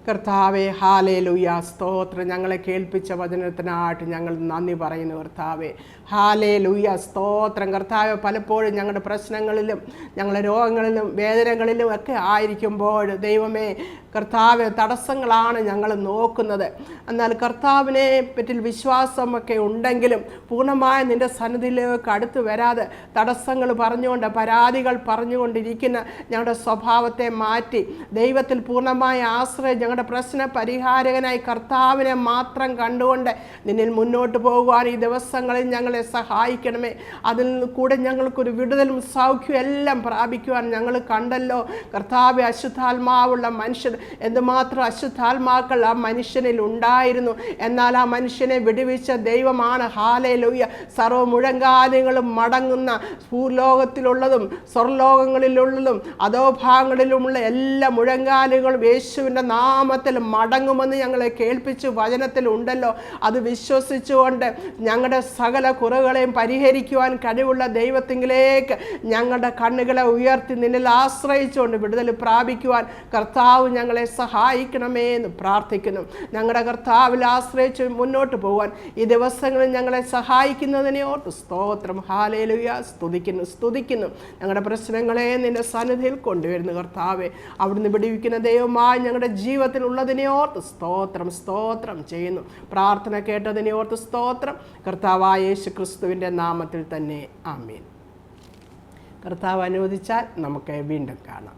കർത്താവെ, ഹല്ലേലൂയ, സ്തോത്രം. ഞങ്ങളെ കേൾപ്പിച്ച വചനത്തിനായിട്ട് ഞങ്ങൾ നന്ദി പറയുന്നു കർത്താവെ. ഹല്ലേലൂയ, സ്തോത്രം. കർത്താവെ, പലപ്പോഴും ഞങ്ങളുടെ പ്രശ്നങ്ങളിലും ഞങ്ങളുടെ രോഗങ്ങളിലും വേദനകളിലും ഒക്കെ ആയിരിക്കുമ്പോൾ ദൈവമേ കർത്താവ് തടസ്സങ്ങളാണ് ഞങ്ങൾ നോക്കുന്നത്. എന്നാൽ കർത്താവിനെ പറ്റി വിശ്വാസമൊക്കെ ഉണ്ടെങ്കിലും പൂർണ്ണമായ നിൻ്റെ സന്നിധിയിലേക്ക് അടുത്ത് വരാതെ തടസ്സങ്ങൾ പറഞ്ഞുകൊണ്ട് പരാതികൾ പറഞ്ഞുകൊണ്ടിരിക്കുന്ന ഞങ്ങളുടെ സ്വഭാവത്തെ മാറ്റി ദൈവത്തിൽ പൂർണ്ണമായ ആശ്രയം ഞങ്ങളുടെ പ്രശ്ന പരിഹാരകനായി കർത്താവിനെ മാത്രം കണ്ടുകൊണ്ട് നിന്നിൽ മുന്നോട്ട് പോകുവാൻ ഈ ദിവസങ്ങളിൽ ഞങ്ങളെ സഹായിക്കണമേ. അതിൽ കൂടെ ഞങ്ങൾക്കൊരു വിടുതലും സൗഖ്യവും എല്ലാം പ്രാപിക്കുവാൻ ഞങ്ങൾ കണ്ടല്ലോ കർത്താവെ. അശുദ്ധാത്മാവുള്ള മനുഷ്യൻ, എന്തുമാത്രം അശുദ്ധാത്മാക്കൾ ആ മനുഷ്യനിൽ ഉണ്ടായിരുന്നു. എന്നാൽ ആ മനുഷ്യനെ വിടുവിച്ച ദൈവമാണ്. ഹല്ലേലൂയ. സർവ്വ മുഴങ്കാലുകളും മടങ്ങുന്ന ഭൂലോകത്തിലുള്ളതും സ്വർലോകങ്ങളിലുള്ളതും അധോഭാഗങ്ങളിലുമുള്ള എല്ലാ മുഴങ്കാലുകളും യേശുവിൻ്റെ നാമത്തിൽ മടങ്ങുമെന്ന് ഞങ്ങളെ കേൾപ്പിച്ചു വചനത്തിൽ ഉണ്ടല്ലോ. അത് വിശ്വസിച്ചുകൊണ്ട് ഞങ്ങളുടെ സകല കുറവുകളെയും പരിഹരിക്കുവാൻ കഴിവുള്ള ദൈവത്തിങ്കിലേക്ക് ഞങ്ങളുടെ കണ്ണുകളെ ഉയർത്തി നിന്നിൽ ആശ്രയിച്ചുകൊണ്ട് വിടുതൽ പ്രാപിക്കുവാൻ കർത്താവ് ഞങ്ങളെ സഹായിക്കണമേ എന്ന് പ്രാർത്ഥിക്കുന്നു. ഞങ്ങളുടെ കർത്താവിൽ ആശ്രയിച്ച് മുന്നോട്ട് പോകാൻ ഈ ദിവസങ്ങളിൽ ഞങ്ങളെ സഹായിക്കുന്നതിനെ ഓർത്ത് സ്തോത്രം. ഹല്ലേലൂയ. സ്തുതിക്കുന്നു. ഞങ്ങളുടെ പ്രശ്നങ്ങളെ നിന്റെ സന്നിധിയിൽ കൊണ്ടുവരുന്നു കർത്താവെ. അവിടുന്ന് വിടുവിക്കുന്ന ദൈവമായി ഞങ്ങളുടെ ജീവിതത്തിൽ ഉള്ളതിനെ ഓർത്ത് സ്തോത്രം ചെയ്യുന്നു. പ്രാർത്ഥന കേട്ടതിനെ ഓർത്ത് സ്തോത്രം. കർത്താവായ യേശു ക്രിസ്തുവിൻ്റെ നാമത്തിൽ തന്നെ ആമേൻ. കർത്താവ് അനുവദിച്ചാൽ നമുക്ക് വീണ്ടും കാണാം.